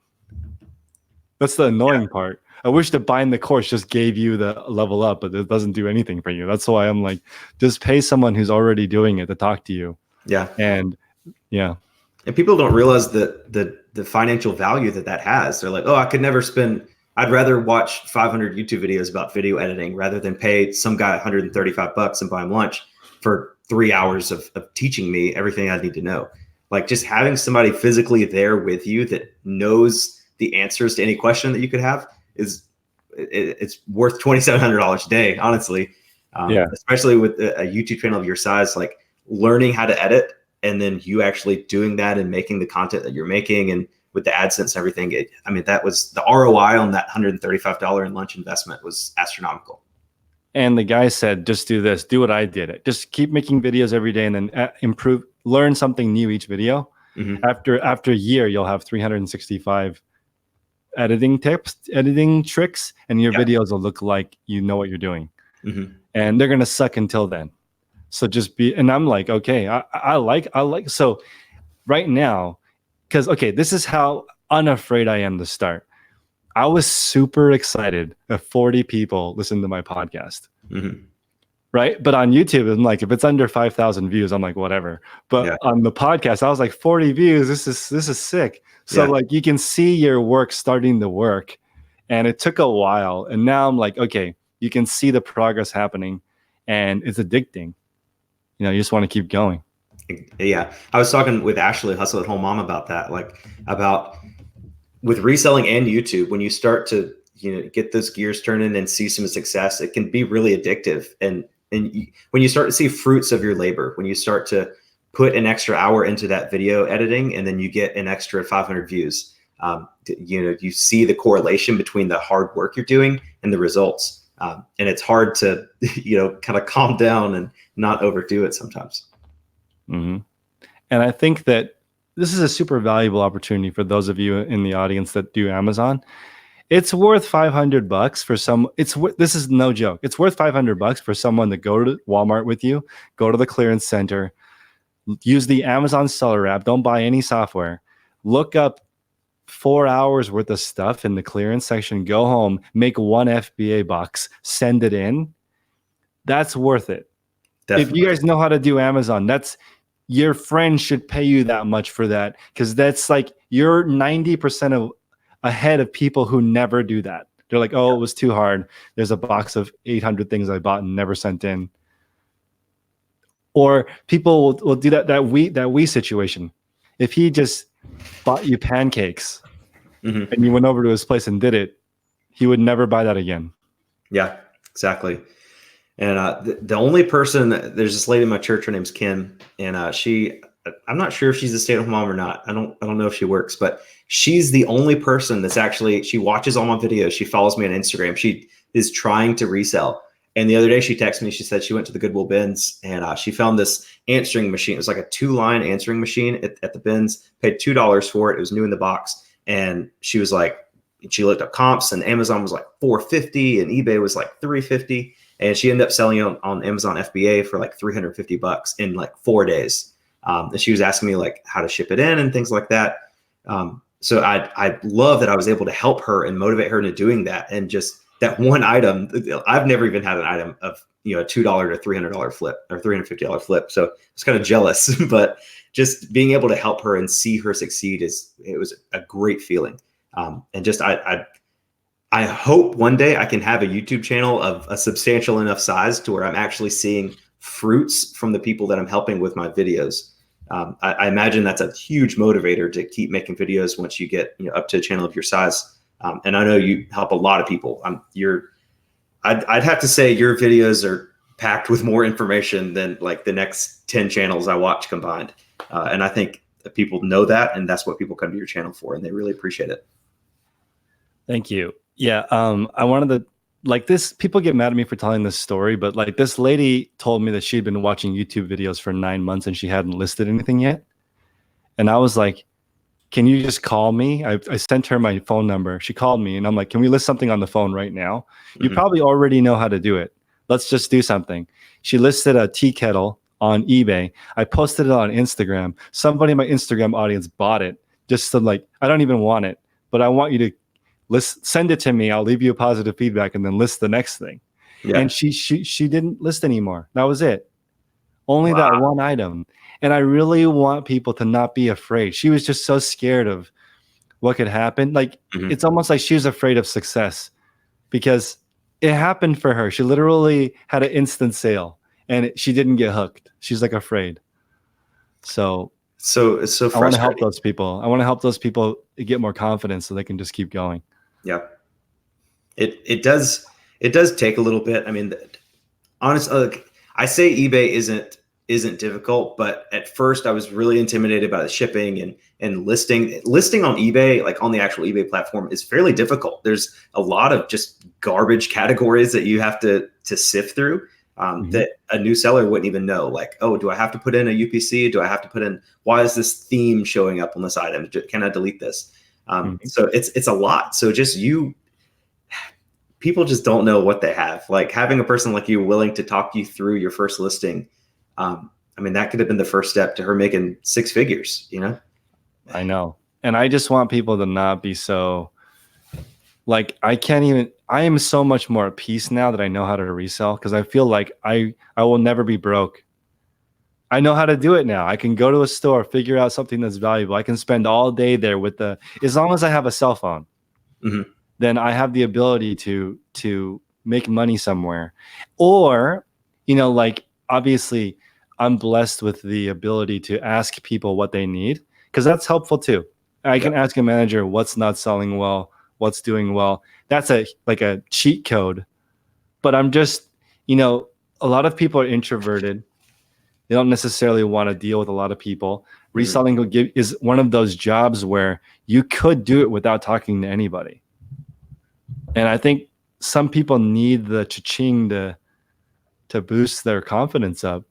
That's the annoying part. I wish that buying the course just gave you the level up, but it doesn't do anything for you. That's why I'm like, just pay someone who's already doing it to talk to you. Yeah. And people don't realize the financial value that has. They're like, oh, I'd rather watch 500 YouTube videos about video editing rather than pay some guy $135 and buy him lunch for 3 hours of teaching me everything I need to know. Like, just having somebody physically there with you that knows the answers to any question that you could have it's worth $2,700 a day, honestly. Especially with a YouTube channel of your size, like learning how to edit and then you actually doing that and making the content that you're making, and with the AdSense and everything. That was the ROI on that $135 in lunch investment was astronomical. And the guy said, just do this, do what I did. Just keep making videos every day, and then learn something new each video. After a year, you'll have 365 editing tips, editing tricks, and your videos will look like you know what you're doing. And they're going to suck until then. So and I'm like, okay, I like, so right now, because, okay, this is how unafraid I am to start. I was super excited that 40 people listened to my podcast. Right. But on YouTube, I'm like, if it's under 5,000 views, I'm like, whatever. But on the podcast, I was like, 40 views. This is sick. So like, you can see your work starting to work. And it took a while. And now I'm like, okay, you can see the progress happening, and it's addicting. You just want to keep going. Yeah. I was talking with Ashley, Hustle at Home Mom, about that, about with reselling and YouTube, when you start to, get those gears turning and see some success, it can be really addictive. And when you start to see fruits of your labor, when you start to put an extra hour into that video editing, and then you get an extra 500 views, you see the correlation between the hard work you're doing and the results. And it's hard to, kind of calm down and not overdo it sometimes. And I think that this is a super valuable opportunity for those of you in the audience that do Amazon. It's worth $500 for some. This is no joke. It's worth $500 for someone to go to Walmart with you, go to the clearance center, use the Amazon seller app. Don't buy any software. Look up 4 hours worth of stuff in the clearance section, go home, make one FBA box, send it in. That's worth it. Definitely. If you guys know how to do Amazon, that's your friend should pay you that much for that, because that's like you're 90% of ahead of people who never do that. They're like, oh, it was too hard. There's a box of 800 things I bought and never sent in. Or people will do that we situation. If he just bought you pancakes and you went over to his place and did it, he would never buy that again. Yeah, exactly. And the only person, there's this lady in my church, her name's Kim, and I'm not sure if she's a stay-at-home mom or not. I don't know if she works, but she's the only person that's actually, she watches all my videos. She follows me on Instagram. She is trying to resell. And the other day she texted me, she said she went to the Goodwill bins and she found this answering machine. It was like a 2-line answering machine at the bins, paid $2 for it. It was new in the box. And she was like, she looked up comps and Amazon was like $450 and eBay was like $350. And she ended up selling it on Amazon FBA for like $350 in like 4 days. And she was asking me like how to ship it in and things like that. So I love that I was able to help her and motivate her into doing that. And just that one item, I've never even had an item of, a $2 to $300 flip or $350 flip. So I was kind of jealous, but just being able to help her and see her succeed it was a great feeling. And just, I hope one day I can have a YouTube channel of a substantial enough size to where I'm actually seeing fruits from the people that I'm helping with my videos. I imagine that's a huge motivator to keep making videos once you get up to a channel of your size. And I know you help a lot of people. I'd have to say your videos are packed with more information than like the next 10 channels I watch combined. And I think that people know that, and that's what people come to your channel for, and they really appreciate it. Thank you. Yeah. I wanted to, like, this, people get mad at me for telling this story, but like this lady told me that she'd been watching YouTube videos for 9 months and she hadn't listed anything yet. And I was like, can you just call me? I sent her my phone number. She called me and I'm like, can we list something on the phone right now? You probably already know how to do it. Let's just do something. She listed a tea kettle on eBay. I posted it on Instagram. Somebody in my Instagram audience bought it just to like, I don't even want it, but I want you to send it to me. I'll leave you a positive feedback and then list the next thing. Yeah. And she didn't list anymore. That was it. Only that one item. And I really want people to not be afraid. She was just so scared of what could happen. Like, it's almost like she was afraid of success because it happened for her. She literally had an instant sale and she didn't get hooked. She's like afraid. So it's so frustrating. I want to help those people. I want to help those people get more confidence so they can just keep going. Yeah. It does take a little bit. I mean, honestly, I say eBay isn't difficult, but at first I was really intimidated by the shipping and listing on eBay, like on the actual eBay platform, is fairly difficult. There's a lot of just garbage categories that you have to sift through that a new seller wouldn't even know. Like, oh, do I have to put in a UPC? Do I have to put in, why is this theme showing up on this item? Can I delete this? So it's a lot. So people just don't know what they have. Like having a person like you willing to talk you through your first listing. I mean, that could have been the first step to her making 6 figures, I know. And I just want people to not be so like, I am so much more at peace now that I know how to resell, because I feel like I will never be broke. I know how to do it now. I can go to a store, figure out something that's valuable. I can spend all day there as long as I have a cell phone, then I have the ability to make money somewhere. Or, like, obviously I'm blessed with the ability to ask people what they need, because that's helpful too. I can ask a manager what's not selling well, what's doing well. That's like a cheat code. But I'm just, a lot of people are introverted. They don't necessarily want to deal with a lot of people. Reselling is one of those jobs where you could do it without talking to anybody. And I think some people need the cha-ching to boost their confidence up.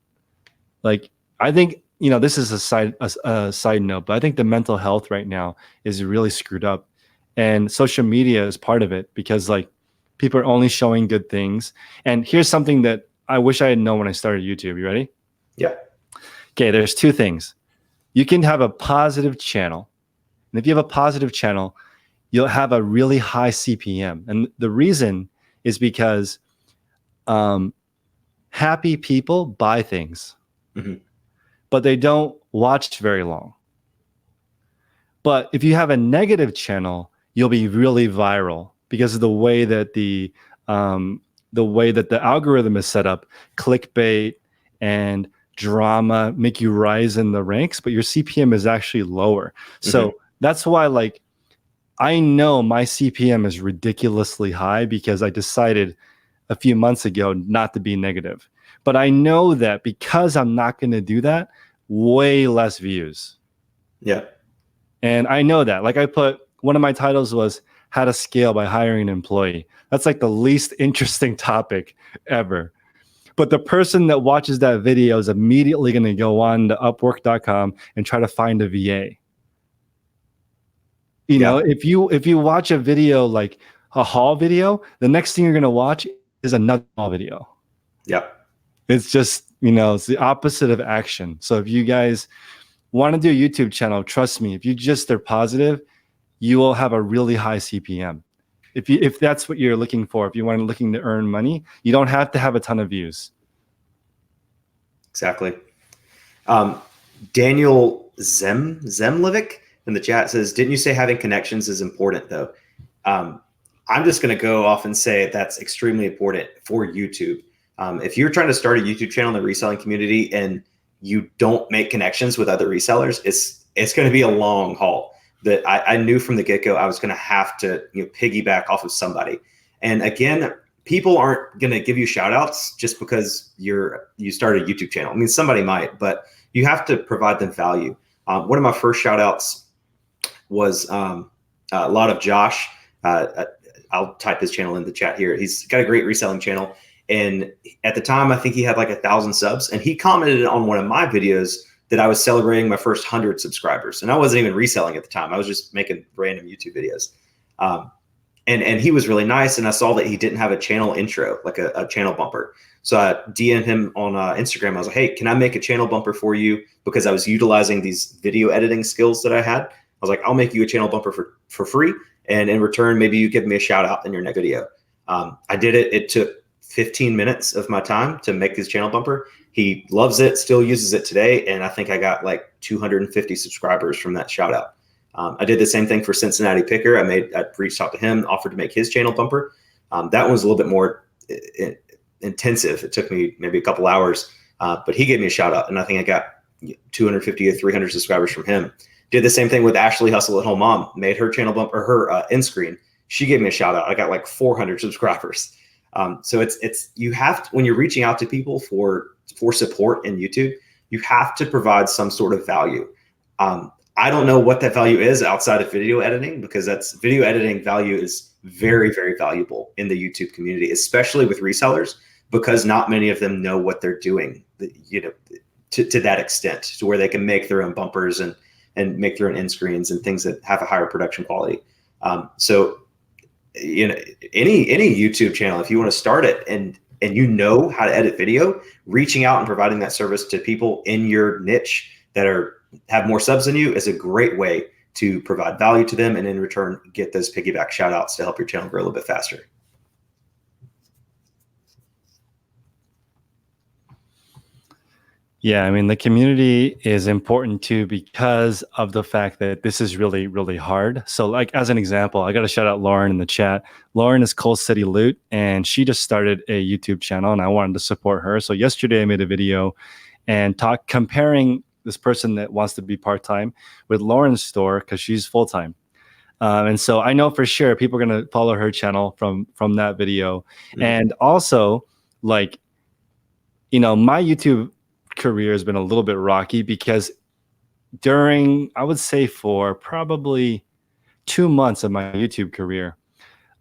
Like, I think, this is a side note, but I think the mental health right now is really screwed up. And social media is part of it, because like people are only showing good things. And here's something that I wish I had known when I started YouTube. You ready? Yeah. Okay, there's two things. You can have a positive channel. And if you have a positive channel, you'll have a really high CPM. And the reason is because happy people buy things, but they don't watch very long. But if you have a negative channel, you'll be really viral because of the way that the algorithm is set up. Clickbait and drama make you rise in the ranks, but your CPM is actually lower. So that's why, like, I know my CPM is ridiculously high because I decided a few months ago not to be negative. But I know that because I'm not going to do that, way less views. Yeah. And I know that. Like, I put, one of my titles was how to scale by hiring an employee. That's like the least interesting topic ever. But the person that watches that video is immediately going to go on to upwork.com and try to find a VA. You know, if you watch a video like a haul video, the next thing you're going to watch is another haul video. Yep. It's just, you know, it's the opposite of action. So if you guys want to do a YouTube channel, trust me, if you just are positive, you will have a really high CPM. If that's what you're looking for, if you want looking to earn money, you don't have to have a ton of views. Exactly. Daniel Zemlivik in the chat says, didn't you say having connections is important though? I'm just going to go off and say that's extremely important for YouTube. If you're trying to start a YouTube channel in the reselling community and you don't make connections with other resellers, it's going to be a long haul. That I knew from the get-go I was going to have to piggyback off of somebody. And again, people aren't going to give you shout outs just because you started a YouTube channel. I mean, somebody might, but you have to provide them value. One of my first shout outs was a lot of Josh. I'll type his channel in the chat here. He's got a great reselling channel. And at the time, I think he had like 1,000 subs, and he commented on one of my videos that I was celebrating my first 100 subscribers. And I wasn't even reselling at the time. I was just making random YouTube videos. And he was really nice. And I saw that he didn't have a channel intro, like a channel bumper. So I DM'd him on Instagram. I was like, hey, can I make a channel bumper for you? Because I was utilizing these video editing skills that I had. I was like, I'll make you a channel bumper for free. And in return, maybe you give me a shout out in your next video. I did it. It took 15 minutes of my time to make this channel bumper. He loves it, still uses it today. And I think I got like 250 subscribers from that shout out. I did the same thing for Cincinnati Picker. I reached out to him, offered to make his channel bumper. That one was a little bit more intensive. It took me maybe a couple hours, but he gave me a shout out. And I think I got 250 or 300 subscribers from him. Did the same thing with Ashley Hustle at Home Mom, made her channel bumper, her end screen. She gave me a shout out. I got like 400 subscribers. So it's you have to, when you're reaching out to people for support in YouTube, you have to provide some sort of value. I don't know what that value is outside of video editing, because video editing value is very, very valuable in the YouTube community, especially with resellers, because not many of them know what they're doing, to that extent, to where they can make their own bumpers and make their own end screens and things that have a higher production quality. So any YouTube channel, if you want to start it and you know how to edit video, reaching out and providing that service to people in your niche that have more subs than you is a great way to provide value to them, and in return get those piggyback shout outs to help your channel grow a little bit faster. Yeah, I mean, the community is important too because of the fact that this is really, really hard. So like, as an example, I got to shout out Lauren in the chat. Lauren is Coal City Loot, and she just started a YouTube channel, and I wanted to support her. So yesterday I made a video and comparing this person that wants to be part-time with Lauren's store, because she's full-time. And so I know for sure people are going to follow her channel from that video. Mm-hmm. And also, like, my YouTube career has been a little bit rocky because I would say for probably 2 months of my YouTube career,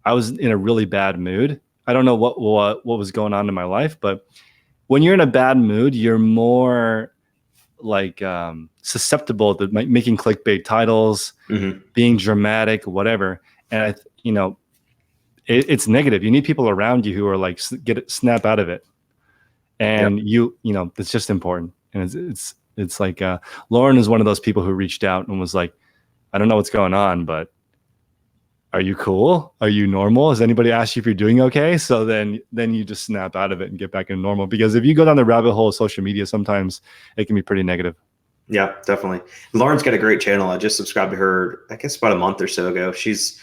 I was in a really bad mood. I don't know what was going on in my life, but when you're in a bad mood, you're more like susceptible to making clickbait titles, mm-hmm. being dramatic, whatever. And it's negative. You need people around you who are like snap out of it. And yep. It's just important. And It's like Lauren is one of those people who reached out and was like, I don't know what's going on, but are you cool? Are you normal? Has anybody asked you if you're doing okay? So then you just snap out of it and get back in normal. Because if you go down the rabbit hole of social media, sometimes it can be pretty negative. Yeah, definitely. Lauren's got a great channel. I just subscribed to her, I guess about a month or so ago. She's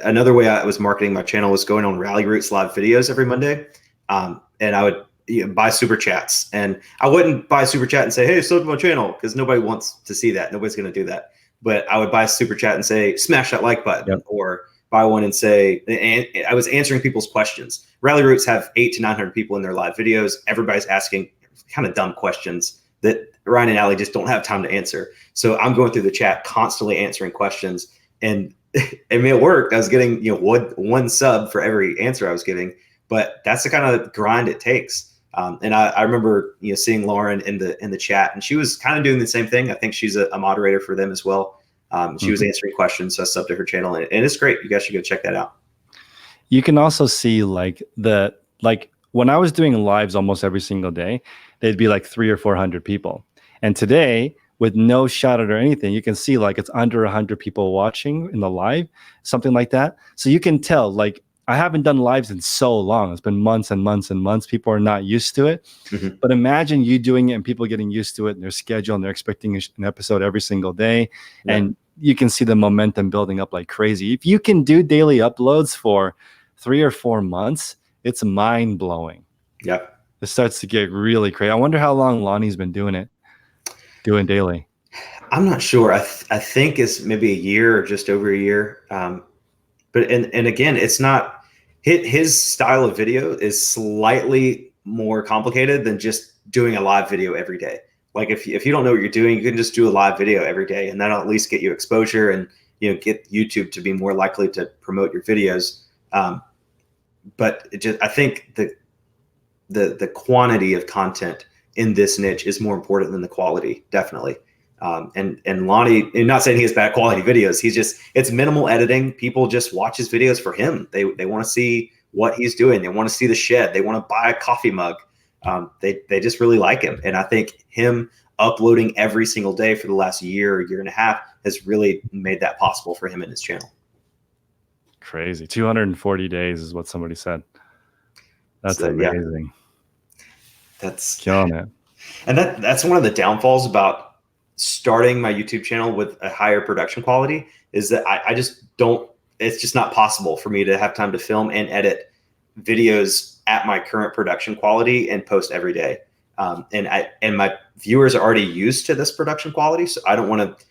another way I was marketing my channel was going on Rally Roots live videos every Monday. And I would buy super chats, and I wouldn't buy a super chat and say, hey, sub to my channel, because nobody wants to see that. Nobody's going to do that. But I would buy a super chat and say, smash that like button, Yep. or buy one and say, and I was answering people's questions. Rally Roots have 800 to 900 people in their live videos. Everybody's asking kind of dumb questions that Ryan and Allie just don't have time to answer. So I'm going through the chat, constantly answering questions, and I mean, it worked. I was getting, one sub for every answer I was giving, but that's the kind of grind it takes. And I remember, seeing Lauren in the chat, and she was kind of doing the same thing. I think she's a moderator for them as well. She was answering questions, so I subbed to her channel, and it's great. You guys should go check that out. You can also see like when I was doing lives almost every single day, they'd be like 300 or 400 people. And today, with no shout out or anything, you can see like it's under 100 people watching in the live, something like that. So you can tell, like, I haven't done lives in so long. It's been months and months and months. People are not used to it. Mm-hmm. But imagine you doing it and people getting used to it, and their schedule, and they're expecting an episode every single day. Yeah. And you can see the momentum building up like crazy. If you can do daily uploads for 3 or 4 months, it's mind blowing. Yeah. It starts to get really crazy. I wonder how long Lonnie's been doing daily. I'm not sure. I think it's maybe a year or just over a year. But again, it's not his style of video is slightly more complicated than just doing a live video every day. Like if you don't know what you're doing, you can just do a live video every day, and that'll at least get you exposure and get YouTube to be more likely to promote your videos. But I think the quantity of content in this niche is more important than the quality, definitely. And Lonnie, I'm not saying he has bad quality videos. It's minimal editing. People just watch his videos for him. They want to see what he's doing. They want to see the shed. They want to buy a coffee mug. They just really like him. And I think him uploading every single day for the last year and a half has really made that possible for him and his channel. Crazy. 240 days is what somebody said. That's amazing. Yeah. That's killing it. And that's one of the downfalls about starting my YouTube channel with a higher production quality, is that I just don't, it's just not possible for me to have time to film and edit videos at my current production quality and post every day. And my viewers are already used to this production quality, so I don't want to,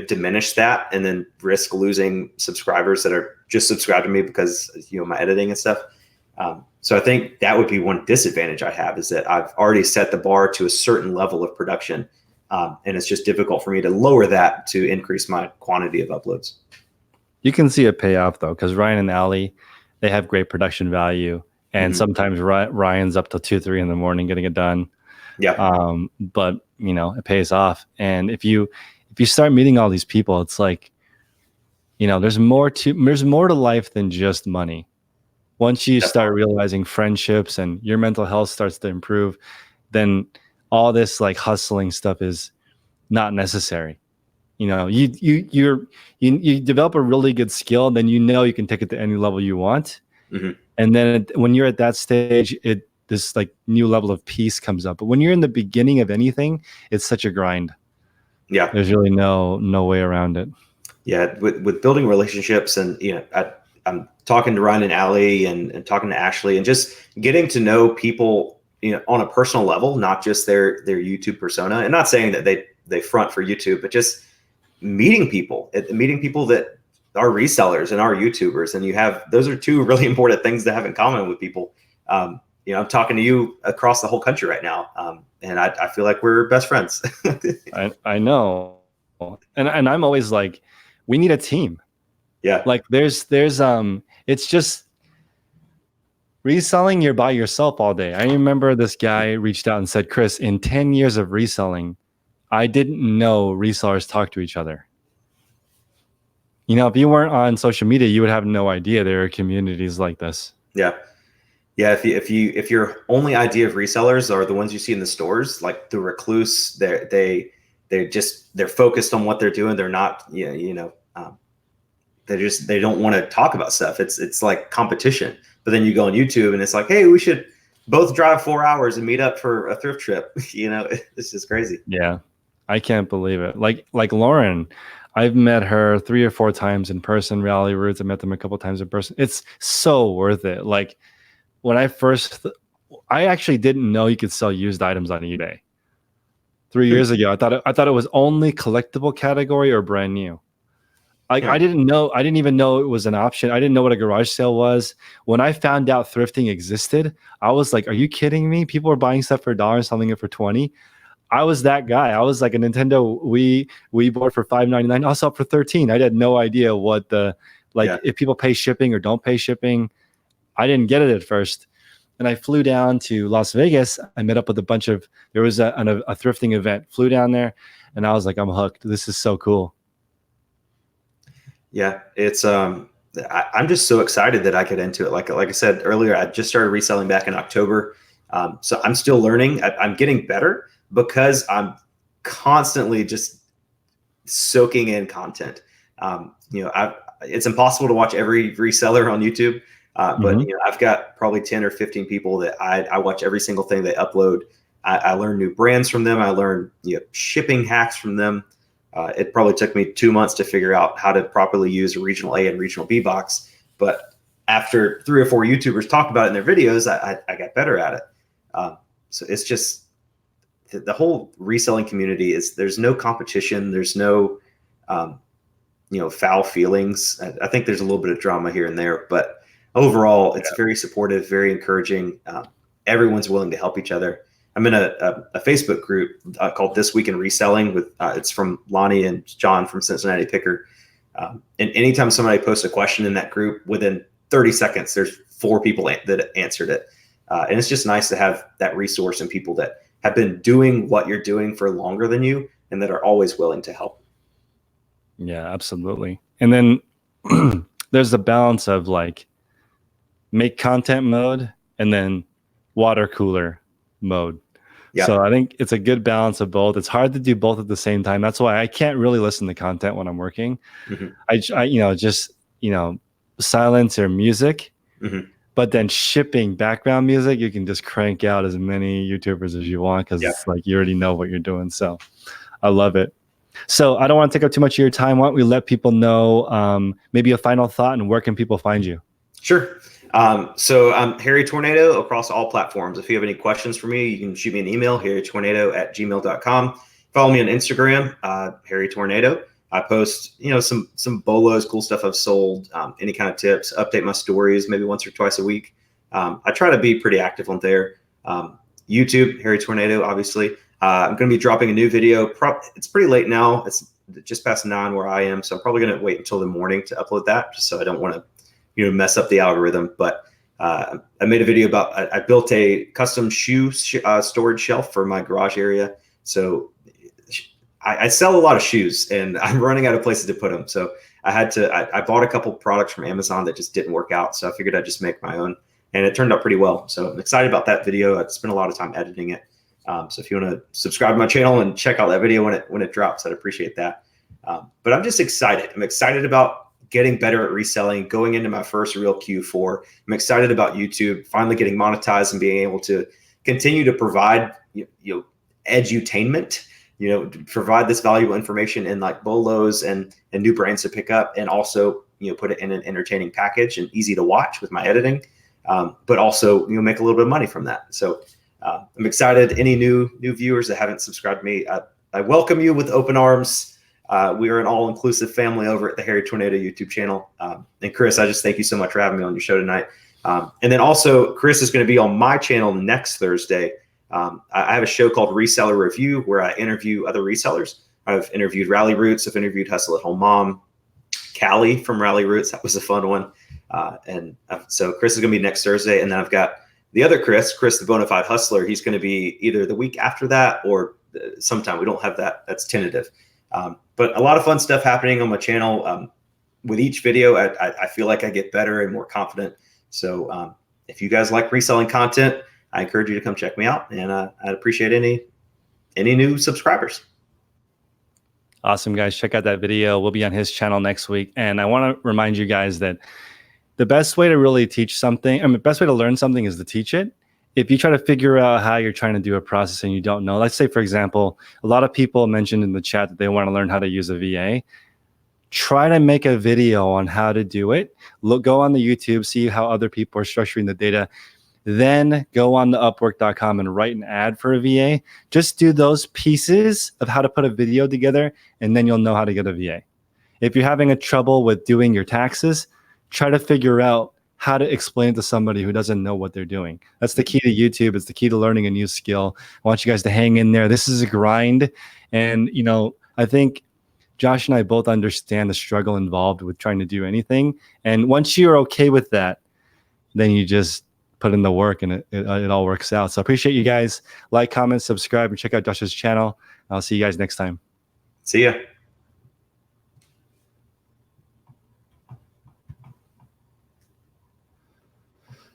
diminish that and then risk losing subscribers that are just subscribed to me because, my editing and stuff. So I think that would be one disadvantage I have, is that I've already set the bar to a certain level of production. And it's just difficult for me to lower that to increase my quantity of uploads. You can see a payoff though, because Ryan and Allie, they have great production value. And sometimes Ryan's up till 2, 3 in the morning getting it done. Yeah. But it pays off. And if you start meeting all these people, it's like, there's more to life than just money. Once you start realizing friendships and your mental health starts to improve, then all this like hustling stuff is not necessary. You develop a really good skill, then you can take it to any level you want. Mm-hmm. And then when you're at that stage, this like new level of peace comes up. But when you're in the beginning of anything, it's such a grind. Yeah. There's really no way around it. Yeah. With building relationships, and, I'm talking to Ryan and Allie and talking to Ashley, and just getting to know people, on a personal level, not just their YouTube persona, and not saying that they front for YouTube, but just meeting people that are resellers and are YouTubers. And those are two really important things to have in common with people. I'm talking to you across the whole country right now. And I feel like we're best friends. I know. And I'm always like, we need a team. Yeah. Like there's it's just reselling, you're by yourself all day. I remember this guy reached out and said, Chris, in 10 years of reselling, I didn't know resellers talk to each other. If you weren't on social media, you would have no idea there are communities like this. Yeah. Yeah, if your only idea of resellers are the ones you see in the stores, like the recluse, they're focused on what they're doing. They're not, they don't want to talk about stuff. It's like competition. But then you go on YouTube and it's like, hey, we should both drive 4 hours and meet up for a thrift trip. It's just crazy. Yeah. I can't believe it. Like Lauren, I've met her 3 or 4 times in person. Rally Roots, I met them a couple times in person. It's so worth it. Like when I actually didn't know you could sell used items on eBay 3 years ago. I thought it was only collectible category or brand new. Like Yeah, I didn't even know it was an option. I didn't know what a garage sale was. When I found out thrifting existed, I was like, are you kidding me? People are buying stuff for $1 and selling it for 20. I was that guy. I was like a Nintendo Wii board for $5.99. I'll sell it for 13. I had no idea what yeah, if people pay shipping or don't pay shipping. I didn't get it at first. And I flew down to Las Vegas. I met up with there was a thrifting event, flew down there, and I was like, I'm hooked. This is so cool. yeah. I'm just so excited that I get into it. Like I said earlier, I just started reselling back in October. So I'm still learning. I'm getting better because I'm constantly just soaking in content. It's impossible to watch every reseller on YouTube, but Mhm. I've got probably 10 or 15 people that I watch every single thing they upload. I learn new brands from them. I learn shipping hacks from them. It probably took me 2 months to figure out how to properly use a regional A and regional B box, but after 3 or 4 YouTubers talked about it in their videos, I got better at it. So it's just the whole reselling community there's no competition. There's no, foul feelings. I think there's a little bit of drama here and there, but overall it's very supportive, very encouraging. Everyone's willing to help each other. I'm in a Facebook group called This Week in Reselling with it's from Lonnie and John from Cincinnati Picker. And anytime somebody posts a question in that group, within 30 seconds, there's 4 people that answered it. And it's just nice to have that resource and people that have been doing what you're doing for longer than you and that are always willing to help. Yeah, absolutely. And then there's the balance of like make content mode and then water cooler mode. Yeah. So I think it's a good balance of both. It's hard to do both at the same time. That's why I can't really listen to content when I'm working. Mm-hmm. Just silence or music. Mm-hmm. But then shipping background music, you can just crank out as many YouTubers as you want because it's like you already know what you're doing. So I love it. So I don't want to take up too much of your time. Why don't we let people know maybe a final thought and where can people find you? Sure. So I'm Harry Tornado across all platforms. If you have any questions for me, you can shoot me an email, harrytornado@gmail.com. Follow me on Instagram, Harry Tornado. I post, some bolos, cool stuff I've sold, any kind of tips, update my stories maybe once or twice a week. I try to be pretty active on there. YouTube, Harry Tornado, obviously. I'm going to be dropping a new video. It's pretty late now. It's just past 9 where I am. So I'm probably going to wait until the morning to upload that just so I don't want to mess up the algorithm. But I made a video about I built a custom shoe storage shelf for my garage area. So I sell a lot of shoes and I'm running out of places to put them. So I bought a couple products from Amazon that just didn't work out. So I figured I'd just make my own and it turned out pretty well. So I'm excited about that video. I spent a lot of time editing it. So if you want to subscribe to my channel and check out that video when it drops, I'd appreciate that. But I'm just excited. I'm excited about getting better at reselling, going into my first real Q4. I'm excited about YouTube, finally getting monetized and being able to continue to provide, edutainment, provide this valuable information in like bolos and new brands to pick up, and also, put it in an entertaining package and easy to watch with my editing, but also, make a little bit of money from that. So I'm excited. Any new viewers that haven't subscribed to me, I welcome you with open arms. We are an all-inclusive family over at the Harry Tornado YouTube channel. And Chris, I just thank you so much for having me on your show tonight. And then also, Chris is going to be on my channel next Thursday. I have a show called Reseller Review where I interview other resellers. I've interviewed Rally Roots. I've interviewed Hustle at Home Mom, Callie from Rally Roots. That was a fun one. So Chris is going to be next Thursday. And then I've got the other Chris, the Bonafide Hustler. He's going to be either the week after that or sometime. We don't have that. That's tentative. But a lot of fun stuff happening on my channel. With each video, I feel like I get better and more confident. So if you guys like reselling content, I encourage you to come check me out, and I'd appreciate any new subscribers. Awesome, guys. Check out that video. We'll be on his channel next week. And I want to remind you guys that the best way to really teach something, the best way to learn something is to teach it. If you try to figure out how you're trying to do a process and you don't know, let's say, for example, a lot of people mentioned in the chat that they want to learn how to use a VA. Try to make a video on how to do it. Go on the YouTube, see how other people are structuring the data. Then go on the upwork.com and write an ad for a VA. Just do those pieces of how to put a video together, and then you'll know how to get a VA. If you're having a trouble with doing your taxes, try to figure out how to explain it to somebody who doesn't know what they're doing. That's the key to YouTube. It's the key to learning a new skill. I want you guys to hang in there. This is a grind. And, I think Josh and I both understand the struggle involved with trying to do anything. And once you're okay with that, then you just put in the work, and it all works out. So I appreciate you guys. Like, comment, subscribe, and check out Josh's channel. I'll see you guys next time. See ya.